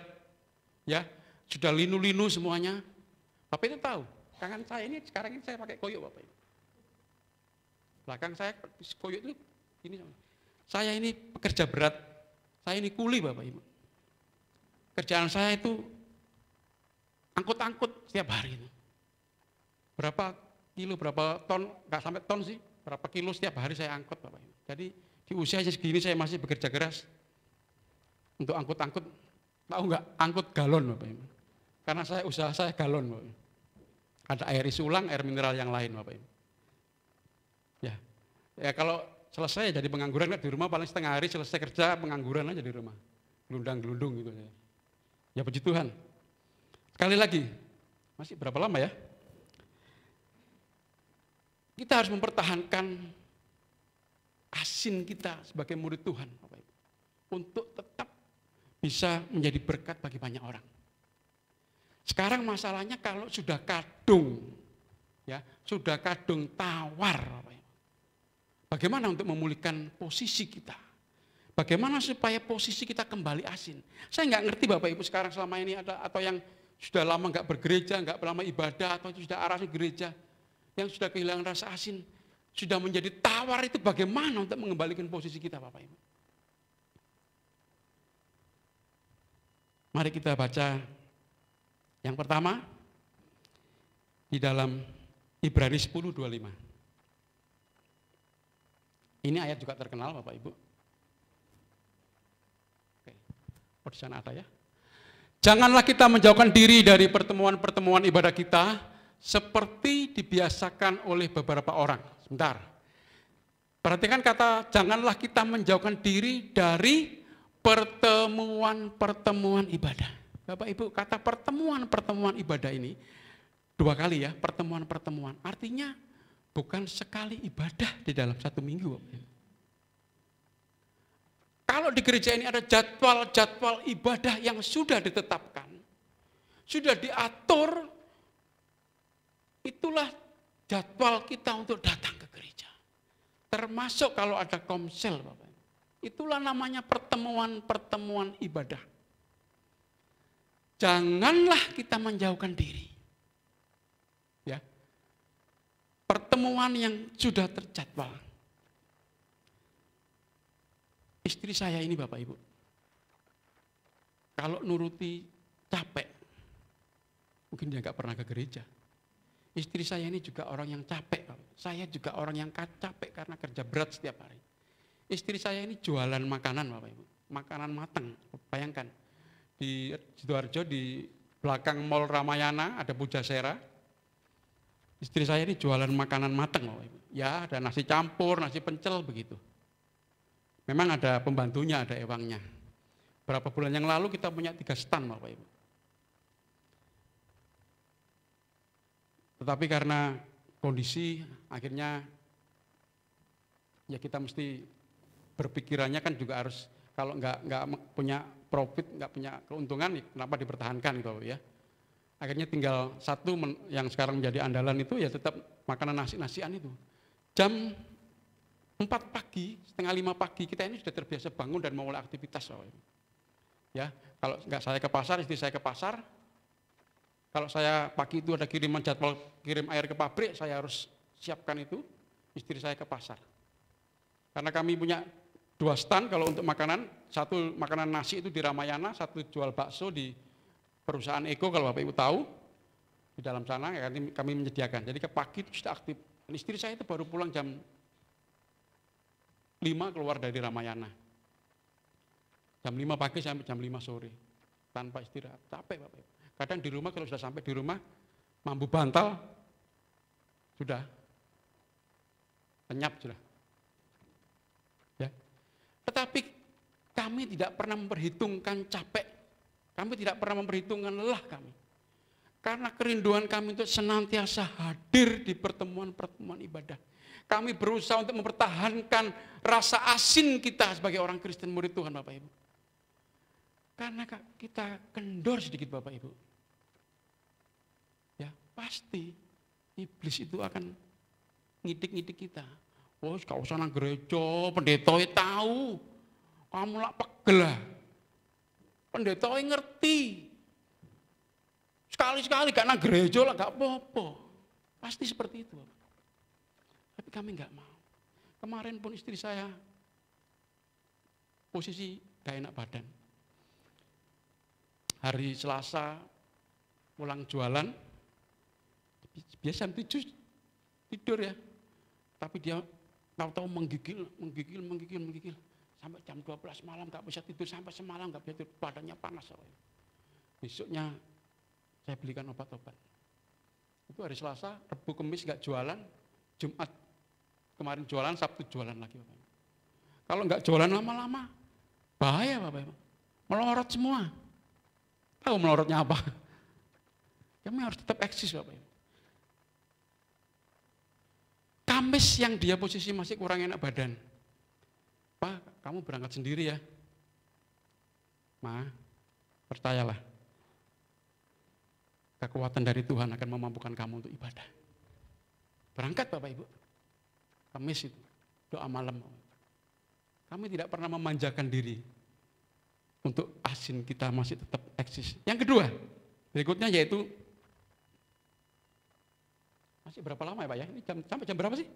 ya. Sudah linu-linu semuanya. Bapak itu tahu, tangan saya ini sekarang ini saya pakai koyok Bapak Ibu. Belakang saya koyok itu ini. Saya ini pekerja berat, saya ini kuli Bapak Ibu. Kerjaan saya itu angkut-angkut setiap hari itu. Berapa kilo, berapa ton, nggak sampai ton sih, berapa kilo setiap hari saya angkut Bapak Ibu. Jadi di usia segini saya masih bekerja keras untuk angkut-angkut. Tahu nggak angkut galon Bapak Ibu? Karena usaha saya galon Bapak Ibu. Ada air isi ulang, air mineral yang lain Bapak Ibu. Ya kalau selesai jadi pengangguran di rumah paling setengah hari selesai kerja pengangguran aja di rumah. Gelundang-gelundung gitu. Ya puji Tuhan. Sekali lagi, masih berapa lama ya? Kita harus mempertahankan asin kita sebagai murid Tuhan Bapak Ibu. Untuk tetap bisa menjadi berkat bagi banyak orang. Sekarang masalahnya kalau sudah kadung, ya sudah kadung tawar, bagaimana untuk memulihkan posisi kita? Bagaimana supaya posisi kita kembali asin? Saya nggak ngerti Bapak Ibu sekarang selama ini ada atau yang sudah lama nggak bergereja, nggak lama ibadah, atau sudah arahnya gereja, yang sudah kehilangan rasa asin, sudah menjadi tawar, itu bagaimana untuk mengembalikan posisi kita, Bapak Ibu? Mari kita baca yang pertama di dalam Ibrani 10:25. Ini ayat juga terkenal, Bapak Ibu. Oke, di sana ada ya. Janganlah kita menjauhkan diri dari pertemuan-pertemuan ibadah kita seperti dibiasakan oleh beberapa orang. Sebentar. Perhatikan kata, janganlah kita menjauhkan diri dari pertemuan-pertemuan ibadah. Bapak Ibu, kata pertemuan-pertemuan ibadah ini 2 kali ya, pertemuan-pertemuan. Artinya bukan sekali ibadah di dalam 1 minggu, Bapak Ibu. Kalau di gereja ini ada jadwal-jadwal ibadah yang sudah ditetapkan, sudah diatur, itulah jadwal kita untuk datang ke gereja. Termasuk kalau ada komsel, Bapak. Itulah namanya pertemuan-pertemuan ibadah. Janganlah kita menjauhkan diri. Ya. Pertemuan yang sudah terjadwal. Istri saya ini, Bapak Ibu, kalau nuruti capek, mungkin dia nggak pernah ke gereja. Istri saya ini juga orang yang capek, Bapak. Saya juga orang yang capek karena kerja berat setiap hari. Istri saya ini jualan makanan, Bapak Ibu, makanan matang. Bayangkan, di Sidoarjo di belakang Mall Ramayana ada Pujasera. Istri saya ini jualan makanan matang, Bapak Ibu. Ya, ada nasi campur, nasi pencel begitu. Memang ada pembantunya, ada ewangnya. Berapa bulan yang lalu kita punya 3 stand, Bapak Ibu. Tetapi karena kondisi akhirnya ya kita mesti berpikirannya kan juga harus, kalau nggak punya profit, nggak punya keuntungan, kenapa dipertahankan gitu ya. Akhirnya tinggal satu yang sekarang menjadi andalan itu ya tetap makanan nasi-nasian itu. Jam 4 pagi, setengah 5 pagi kita ini sudah terbiasa bangun dan memulai aktivitas. Ya, kalau nggak saya ke pasar, istri saya ke pasar. Kalau saya pagi itu ada kiriman jadwal kirim air ke pabrik, saya harus siapkan itu, istri saya ke pasar. Karena kami punya 2 stand kalau untuk makanan, satu makanan nasi itu di Ramayana, satu jual bakso di perusahaan Eko kalau Bapak Ibu tahu, di dalam sana ya, kami menyediakan. Jadi ke pagi itu sudah aktif. Dan istri saya itu baru pulang jam 5 keluar dari Ramayana. Jam 5 pagi sampai jam 5 sore. Tanpa istirahat. Capek Bapak Ibu. Kadang di rumah kalau sudah sampai di rumah, mampu bantal, sudah lenyap sudah. Ya. Tetapi kami tidak pernah memperhitungkan capek. Kami tidak pernah memperhitungkan lelah kami. Karena kerinduan kami untuk senantiasa hadir di pertemuan-pertemuan ibadah. Kami berusaha untuk mempertahankan rasa asin kita sebagai orang Kristen murid Tuhan, Bapak Ibu. Karena kita kendor sedikit, Bapak Ibu. Ya, pasti iblis itu akan ngidik-ngidik kita. Oh, gak usah nang gereja, pendeta tahu. Kamu lah pegel lah. Pendeta ngerti. Sekali-sekali gak nang gereja lah gak apa-apa. Pasti seperti itu, Bapak. Tapi kami nggak mau. Kemarin pun istri saya posisi gak enak badan. Hari Selasa pulang jualan, biasa jam 7 tidur ya. Tapi dia tahu-tahu menggigil. Sampai jam 12 malam nggak bisa tidur, sampai semalam nggak bisa tidur, badannya panas. Besoknya saya belikan obat-obat. Itu hari Selasa, Rabu, Kamis nggak jualan, Jumat kemarin jualan, Sabtu jualan lagi, Bapak. Kalau nggak jualan lama-lama, bahaya, Bapak. Melorot semua. Tahu melorotnya apa? Kami harus tetap eksis, Bapak. Kamis yang dia posisi masih kurang enak badan. Pak, kamu berangkat sendiri ya. Ma, percayalah. Kekuatan dari Tuhan akan memampukan kamu untuk ibadah. Berangkat Bapak Ibu. Kamis itu, doa malam. Kami tidak pernah memanjakan diri untuk asin kita masih tetap eksis. Yang kedua, Berikutnya yaitu, masih berapa lama ya Pak ya? Ini sampai jam berapa sih?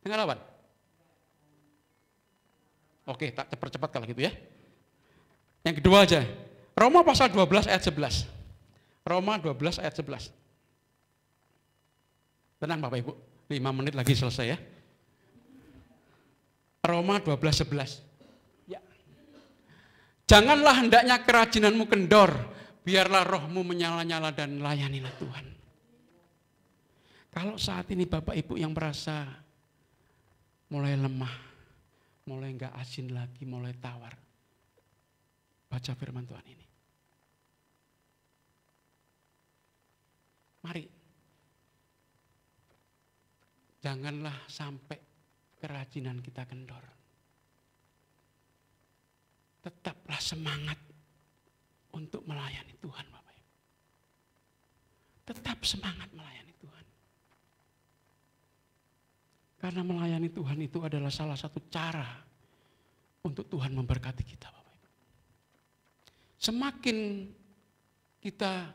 Setengah 8? Oke, tak cepat-cepat kalau gitu ya. Yang kedua aja, Roma pasal 12 ayat 11. Roma 12 ayat 11. Tenang Bapak Ibu, 5 menit lagi selesai ya. Roma 12:11. Ya. Janganlah hendaknya kerajinanmu kendor, biarlah rohmu menyala-nyala dan layanilah Tuhan. Kalau saat ini Bapak Ibu yang merasa mulai lemah, mulai enggak asin lagi, mulai tawar, baca firman Tuhan ini. Mari. Janganlah sampai kerajinan kita kendor. Tetaplah semangat untuk melayani Tuhan Bapak Ibu. Tetap semangat melayani Tuhan. Karena melayani Tuhan itu adalah salah satu cara untuk Tuhan memberkati kita Bapak Ibu. Semakin kita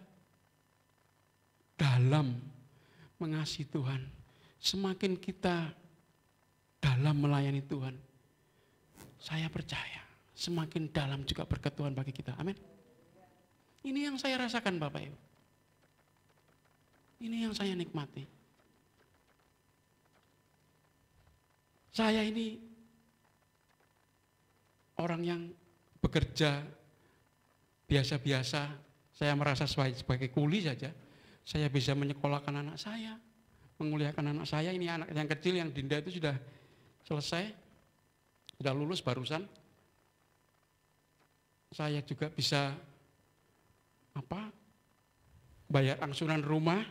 dalam mengasihi Tuhan, semakin kita dalam melayani Tuhan, saya percaya semakin dalam juga berkat Tuhan bagi kita. Amin. Ini yang saya rasakan Bapak Ibu. Ini yang saya nikmati. Saya ini orang yang bekerja biasa-biasa, saya merasa sebagai kuli saja. Saya bisa menyekolahkan anak saya, menguliakan anak saya. Ini anak yang kecil yang Dinda itu sudah selesai, sudah lulus barusan. Saya juga bisa bayar angsuran rumah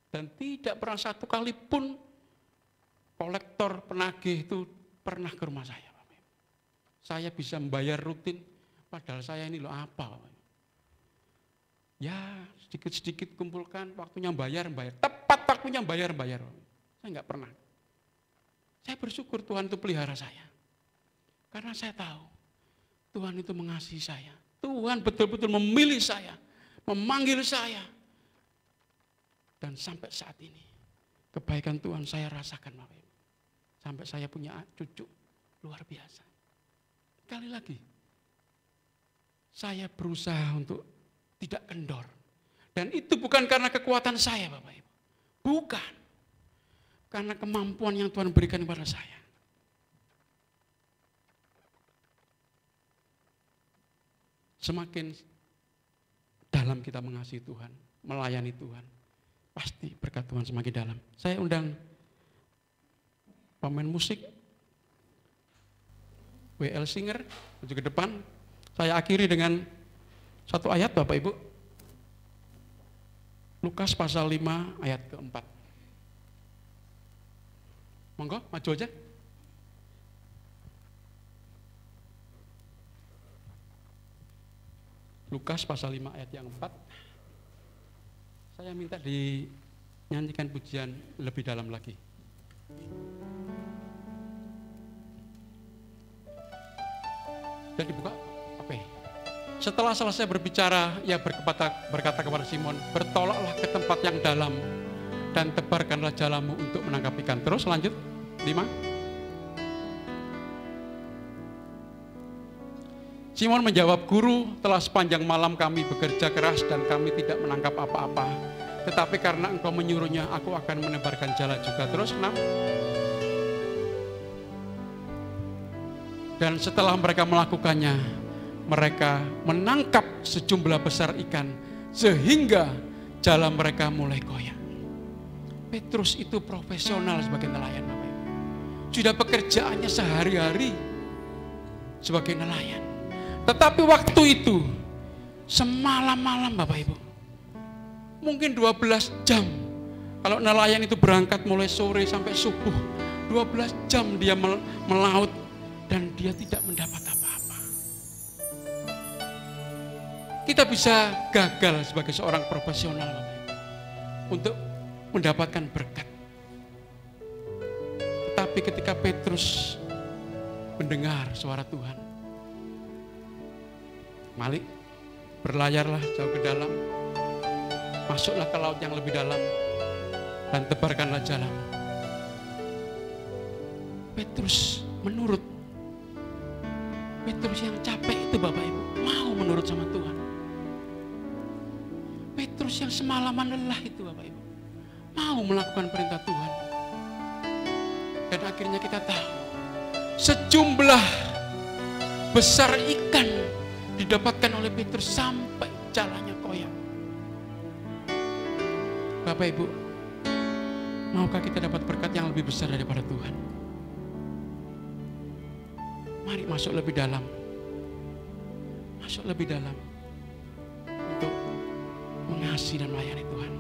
dan tidak pernah satu kali pun kolektor penagih itu pernah ke rumah saya. Saya bisa membayar rutin, padahal saya ini loh apa? Ya sedikit-sedikit kumpulkan, waktunya bayar. Tepat waktunya bayar. Saya enggak pernah. Saya bersyukur Tuhan itu pelihara saya. Karena saya tahu Tuhan itu mengasihi saya. Tuhan betul-betul memilih saya, memanggil saya. Dan sampai saat ini kebaikan Tuhan saya rasakan Bapak Ibu. Sampai saya punya cucu luar biasa. Sekali lagi, saya berusaha untuk tidak kendor. Dan itu bukan karena kekuatan saya Bapak Ibu. Bukan. Karena kemampuan yang Tuhan berikan kepada saya. Semakin dalam kita mengasihi Tuhan, melayani Tuhan, pasti berkat Tuhan semakin dalam. Saya undang pemain musik, WL Singer, maju ke depan. Saya akhiri dengan satu ayat Bapak Ibu. Lukas pasal 5 ayat keempat. Monggo, maju aja. Lukas pasal 5 ayat yang 4. Saya minta dinyanyikan pujian lebih dalam lagi. Dan dibuka. Oke. Setelah selesai berbicara, ia berkata kepada Simon, bertolaklah ke tempat yang dalam dan tebarkanlah jalamu untuk menangkap ikan. Terus lanjut, 5. Simon menjawab, Guru, telah sepanjang malam kami bekerja keras dan kami tidak menangkap apa-apa. Tetapi karena engkau menyuruhnya, aku akan menebarkan jala juga. Terus 6. Dan setelah mereka melakukannya, mereka menangkap sejumlah besar ikan sehingga jala mereka mulai goyang. Petrus itu profesional sebagai nelayan Bapak Ibu. Sudah pekerjaannya sehari-hari sebagai nelayan. Tetapi waktu itu semalam-malam Bapak Ibu, mungkin 12 jam. Kalau nelayan itu berangkat mulai sore sampai subuh, 12 jam dia melaut dan dia tidak mendapat apa-apa. Kita bisa gagal sebagai seorang profesional Bapak Ibu, untuk mendapatkan berkat. Tetapi ketika Petrus mendengar suara Tuhan, Malik, Berlayarlah jauh ke dalam, masuklah ke laut yang lebih dalam, dan tebarkanlah jalan. Petrus menurut. Petrus yang capek itu Bapak Ibu, mau menurut sama Tuhan. Petrus yang semalaman lelah itu Bapak Ibu, mau melakukan perintah Tuhan. Dan akhirnya kita tahu, sejumlah besar ikan didapatkan oleh Petrus sampai jalannya koyak. Bapak Ibu, maukah kita dapat berkat yang lebih besar daripada Tuhan? Mari masuk lebih dalam. Masuk lebih dalam untuk mengasihi dan melayani Tuhan.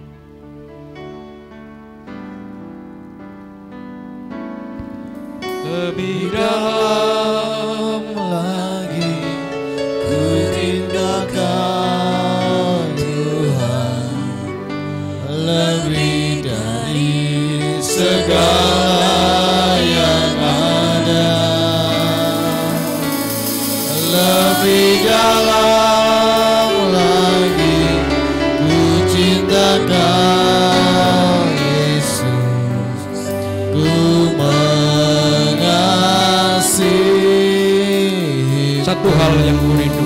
Lebih dalam lagi ku tindakan Tuhan, lebih dari segala yang ada, lebih dalam lagi ku cintakan Yesus, ku mengasihi. Satu hal yang ku rindu,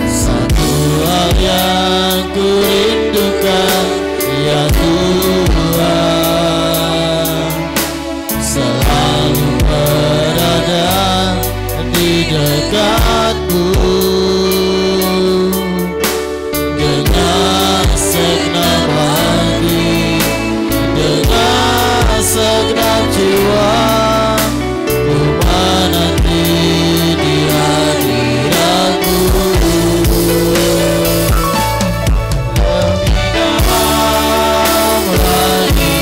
satu hal yang ku rindukan, ya Tuhan, selalu berada di dekatmu dengan segenap hati, dengan segenap jiwa, ku menanti di hadiratmu. Lebih dalam lagi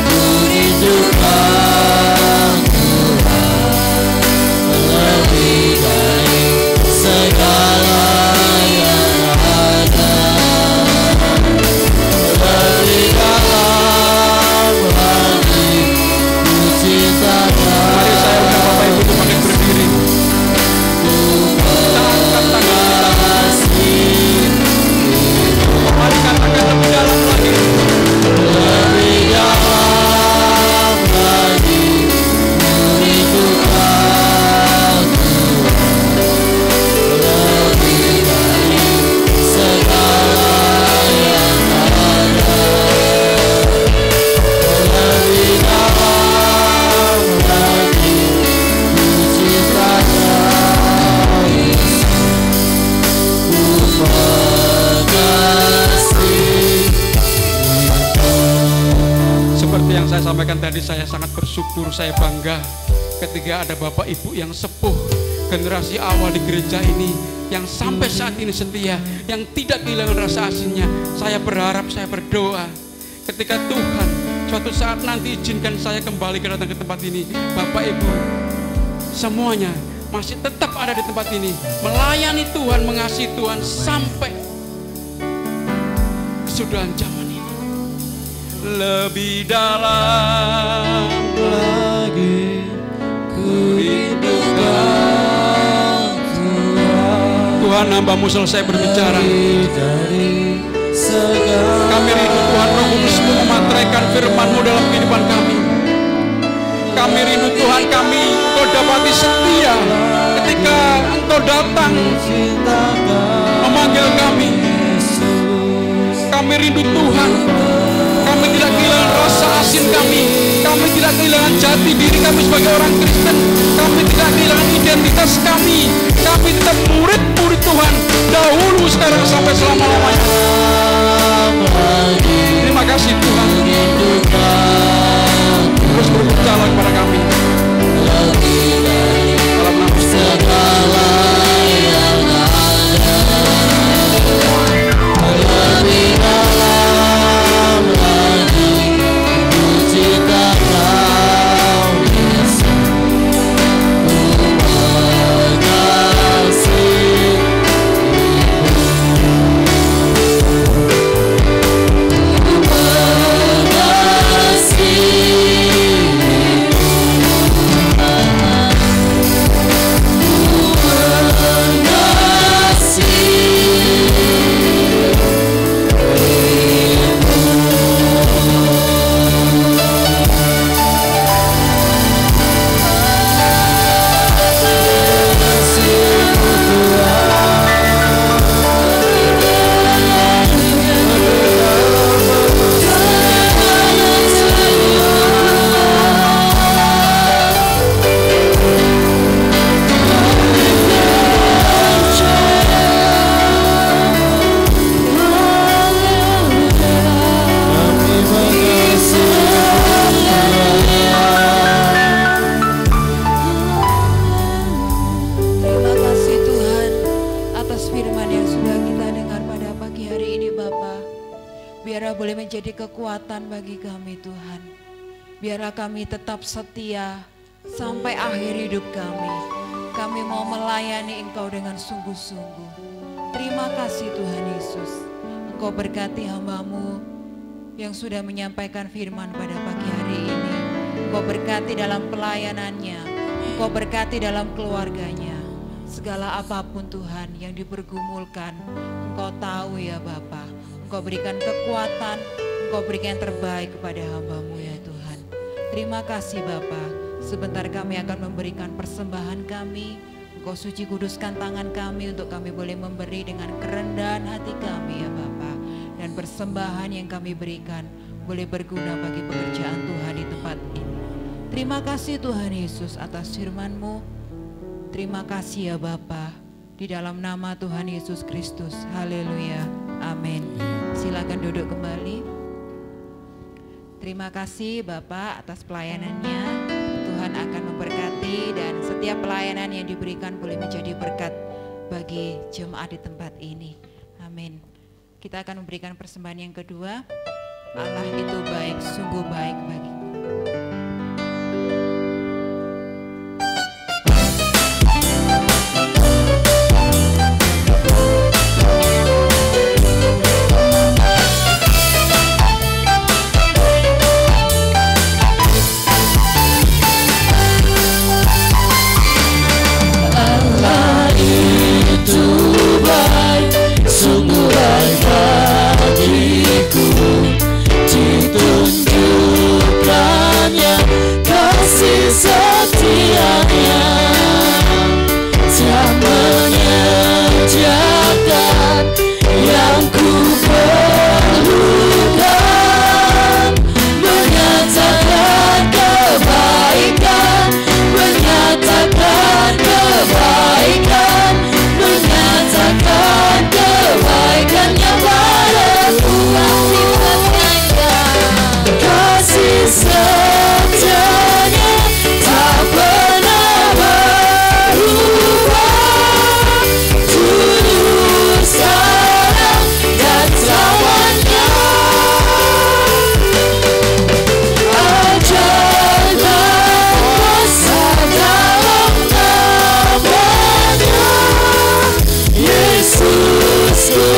ku rindukan Tuhan, lebih dari segala yang ada, lebih dalam lagi ku cintakan. mari saya undang Bapak Ibu untuk makin berdiri. Kita angkat tangan kita. Mari katakan lebih dalam lagi. Lebih dalam lagi ku rindukan Tuhan, lebih dari segala yang ada, lebih dalam lagi ku cintakan Yesus, ku mengasihi. Seperti yang saya sampaikan tadi, saya sangat bersyukur, saya bangga ketika ada Bapak Ibu yang sepuh, generasi awal di gereja ini yang sampai saat ini setia, yang tidak kehilangan rasa aslinya. Saya berharap, saya berdoa ketika Tuhan suatu saat nanti izinkan saya kembali datang ke tempat ini, Bapak Ibu semuanya masih tetap ada di tempat ini, melayani Tuhan, mengasihi Tuhan sampai kesudahan zaman ini. Lebih dalam Lagi ku rindukan Tuhan, Tuhan, hamba-Mu selesai berbicara. lebih dari segala. Kami rindu Tuhan, Roh Kudus-Mu memateraikan firman-Mu dalam kehidupan kami. Kami rindu Tuhan, kami Engkau dapati setia ketika Engkau datang memanggil kami. Kami rindu Tuhan, kami tidak kehilangan rasa asin kami. Kami tidak kehilangan jati diri kami sebagai orang Kristen. Kami tidak kehilangan identitas kami. Kami tetap murid-murid Tuhan, dahulu, sekarang, sampai selama-lamanya. Terima kasih Tuhan. Terus berbicara kepada kami. Dalam nama Segala yang ada, lebih dalam lagi ku cintakan Yesus, ku mengasihi. Ku mengasihi. menjadi kekuatan bagi kami Tuhan. Biarlah kami tetap setia sampai akhir hidup kami. Kami mau melayani Engkau dengan sungguh-sungguh. Terima kasih Tuhan Yesus. Engkau berkati hamba-Mu yang sudah menyampaikan firman pada pagi hari ini. Engkau berkati dalam pelayanannya. Engkau berkati dalam keluarganya. Segala apapun Tuhan yang dipergumulkan, Engkau tahu ya Bapa. Engkau berikan kekuatan, Engkau berikan yang terbaik kepada hamba-Mu ya Tuhan. Terima kasih Bapa. Sebentar kami akan memberikan persembahan kami. Engkau suci kuduskan tangan kami untuk kami boleh memberi dengan kerendahan hati kami ya Bapa. Dan persembahan yang kami berikan boleh berguna bagi pekerjaan Tuhan di tempat ini. Terima kasih Tuhan Yesus atas firman-Mu. Terima kasih ya Bapa. Di dalam nama Tuhan Yesus Kristus. Haleluya. Amin. Silakan duduk kembali. Terima kasih Bapak atas pelayanannya. Tuhan akan memberkati dan setiap pelayanan yang diberikan boleh menjadi berkat bagi jemaat di tempat ini. Amin. Kita akan memberikan persembahan yang kedua. Allah itu baik, sungguh baik bagiku. Sungguh baik bagiku, ditunjukkannya kasih setianya, tak menyediakan yang ku perlukan, menyatakan kebaikan, menyatakan kebaikan, menyatakan kebaikannya padaku, kasih setianya tak pernah berubah, tulus salam dan tawannya, ajarkan kuasa dalam namanya, Yesusku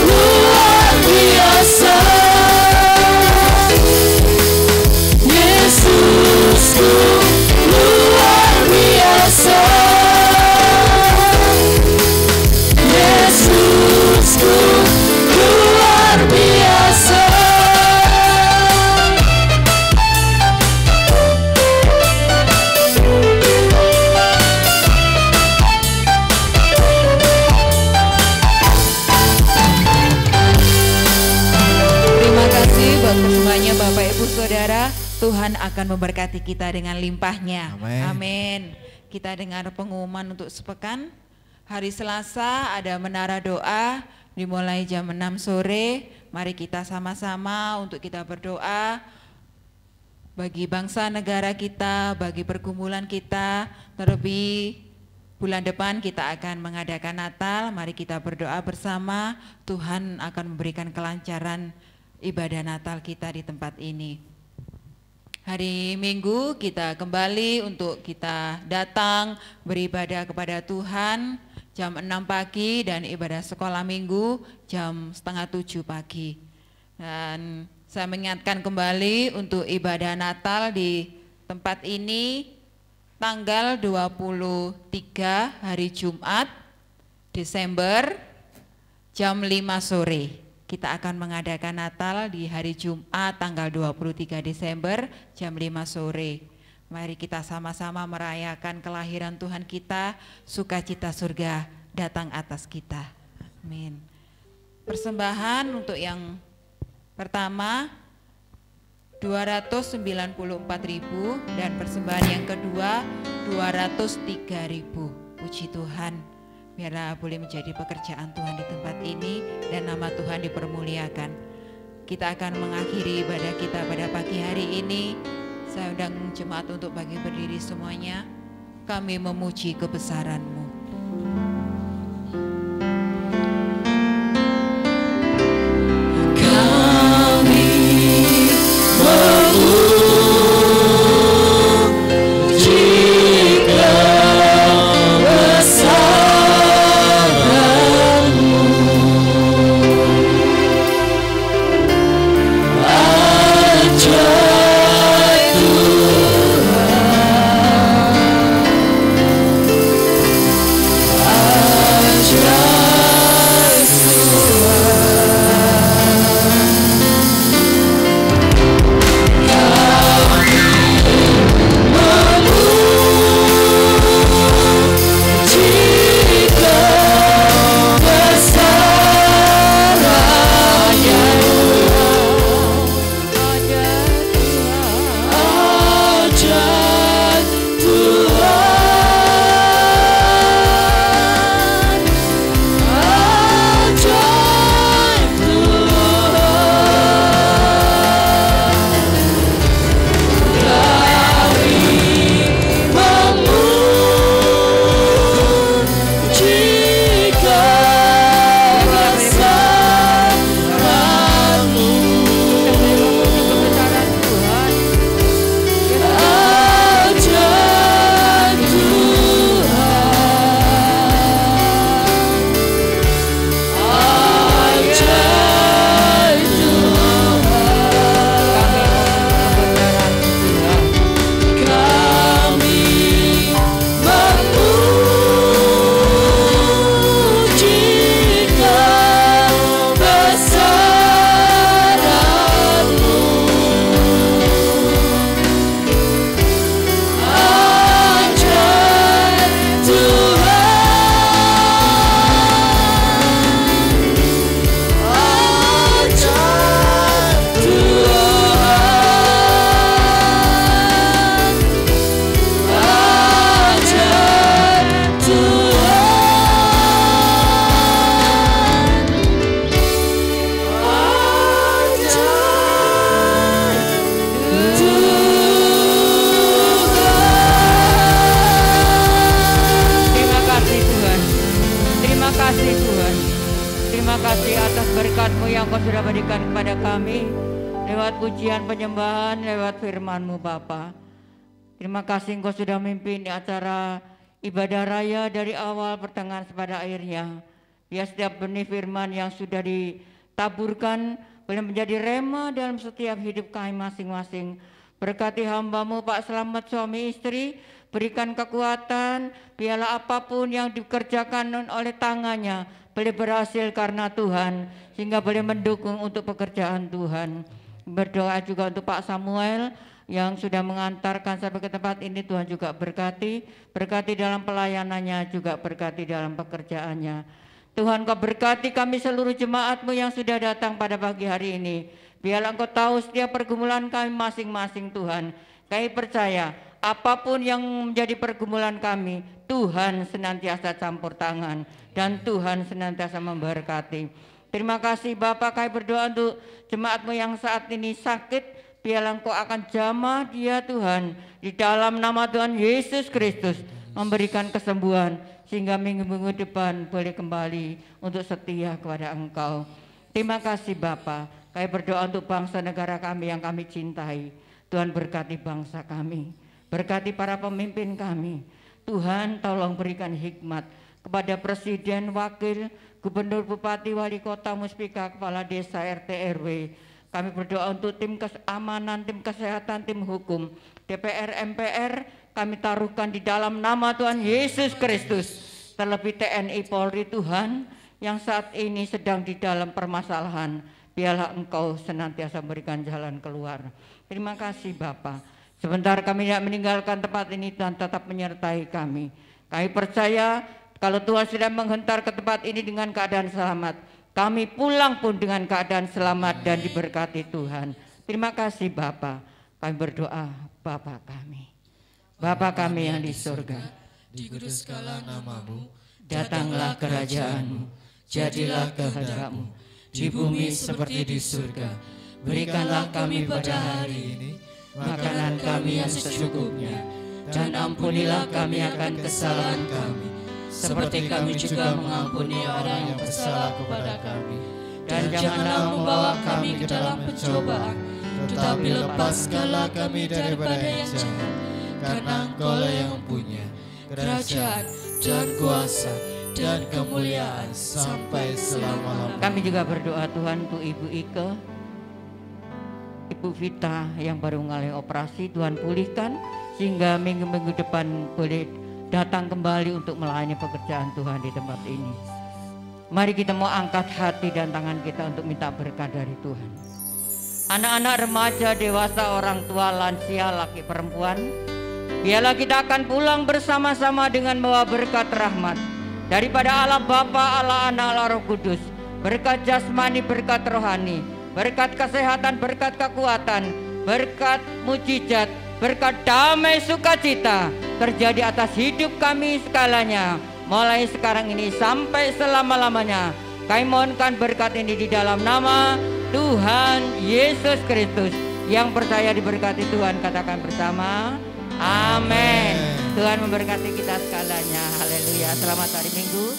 luar biasa, Yesusku luar biasa, Yesusku luar biasa. Terima kasih buat persembahannya Bapak Ibu Saudara. Tuhan akan memberkati kita dengan limpahnya. Amin. Amin. Kita dengar pengumuman untuk sepekan. Hari Selasa ada menara doa dimulai jam 6 sore. Mari kita sama-sama untuk kita berdoa bagi bangsa negara kita, bagi pergumulan kita. Terlebih bulan depan kita akan mengadakan Natal. Mari kita berdoa bersama. Tuhan akan memberikan kelancaran ibadah Natal kita di tempat ini. Hari Minggu kita kembali untuk kita datang beribadah kepada Tuhan jam 6 pagi dan ibadah sekolah minggu jam 6:30 pagi. Dan saya mengingatkan kembali untuk ibadah Natal di tempat ini tanggal 23 hari Jumat Desember jam 5 sore. Kita akan mengadakan Natal di hari Jumat tanggal 23 Desember jam 5 sore. Mari kita sama-sama merayakan kelahiran Tuhan kita, sukacita surga datang atas kita. Amin. Persembahan untuk yang pertama 294.000 dan persembahan yang kedua 203.000. Puji Tuhan. Biarlah boleh menjadi pekerjaan Tuhan di tempat ini dan nama Tuhan dipermuliakan. Kita akan mengakhiri ibadah kita pada pagi hari ini. Saya undang jemaat untuk bagi berdiri semuanya. Kami memuji kebesaran-Mu. Kami sudah berikan kepada kami lewat pujian penyembahan, lewat firman-Mu Bapa. Terima kasih Engkau sudah memimpin acara ibadah raya dari awal pertengahan pada akhirnya. Biar setiap benih firman yang sudah ditaburkan boleh menjadi rema dalam setiap hidup kami masing-masing. Berkati hamba-Mu Pak Slamet suami istri, berikan kekuatan, biarlah apapun yang dikerjakan oleh tangannya boleh berhasil karena Tuhan, sehingga boleh mendukung untuk pekerjaan Tuhan. Berdoa juga untuk Pak Samuel yang sudah mengantarkan sampai ke tempat ini. Tuhan juga berkati dalam pelayanannya, juga berkati dalam pekerjaannya. Tuhan, Kau berkati kami seluruh jemaat-Mu yang sudah datang pada pagi hari ini. Biarlah Engkau tahu setiap pergumulan kami masing-masing Tuhan. Kami percaya apapun yang menjadi pergumulan kami, Tuhan senantiasa campur tangan dan Tuhan senantiasa memberkati. Terima kasih Bapak, kami berdoa untuk jemaat-Mu yang saat ini sakit. Biarlah Engkau akan jamah dia Tuhan, di dalam nama Tuhan Yesus Kristus memberikan kesembuhan, sehingga minggu-minggu depan boleh kembali untuk setia kepada Engkau. Terima kasih Bapa. Kami berdoa untuk bangsa negara kami yang kami cintai. Tuhan berkati bangsa kami, berkati para pemimpin kami. Tuhan tolong berikan hikmat kepada presiden, wakil, gubernur, bupati, wali kota, muspika, kepala desa, RT, RW. Kami berdoa untuk tim keamanan, tim kesehatan, tim hukum, DPR, MPR, kami taruhkan di dalam nama Tuhan Yesus Kristus. Terlebih TNI Polri Tuhan yang saat ini sedang di dalam permasalahan. Biarlah Engkau senantiasa memberikan jalan keluar. Terima kasih Bapa. Sebentar kami tidak meninggalkan tempat ini, Tuhan tetap menyertai kami. Kami percaya kalau Tuhan sudah menghentar ke tempat ini dengan keadaan selamat, kami pulang pun dengan keadaan selamat dan diberkati Tuhan. Terima kasih Bapa. Kami berdoa, Bapa kami. Bapa kami yang di surga, Dikuduskanlah nama-Mu, datanglah kerajaan-Mu, jadilah kehendak-Mu di bumi seperti di surga. Berikanlah kami pada hari ini makanan kami yang secukupnya, dan ampunilah kami akan kesalahan kami, seperti kami juga mengampuni orang yang bersalah kepada kami. Dan janganlah membawa kami ke dalam pencobaan, tetapi lepaskanlah kami daripada yang jahat. Karena Engkau yang punya kerajaan dan kuasa dan kemuliaan sampai selama-lamanya. Kami juga berdoa Tuhan untuk Ibu Ike, Ibu Vita yang baru mengalami operasi. Tuhan pulihkan sehingga minggu-minggu depan boleh datang kembali untuk melayani pekerjaan Tuhan di tempat ini. Mari kita mau angkat hati dan tangan kita untuk minta berkat dari Tuhan. Anak-anak, remaja, dewasa, orang tua, lansia, laki perempuan, biarlah kita akan pulang bersama-sama dengan membawa berkat rahmat daripada Allah Bapa, Allah Anak, Allah Roh Kudus. Berkat jasmani, berkat rohani, berkat kesehatan, berkat kekuatan, berkat mujizat, berkat damai sukacita terjadi atas hidup kami segalanya, mulai sekarang ini sampai selama-lamanya. Kami mohonkan berkat ini di dalam nama Tuhan Yesus Kristus. Yang percaya diberkati Tuhan katakan bersama, amin. Tuhan memberkati kita segalanya. Haleluya. Selamat hari Minggu.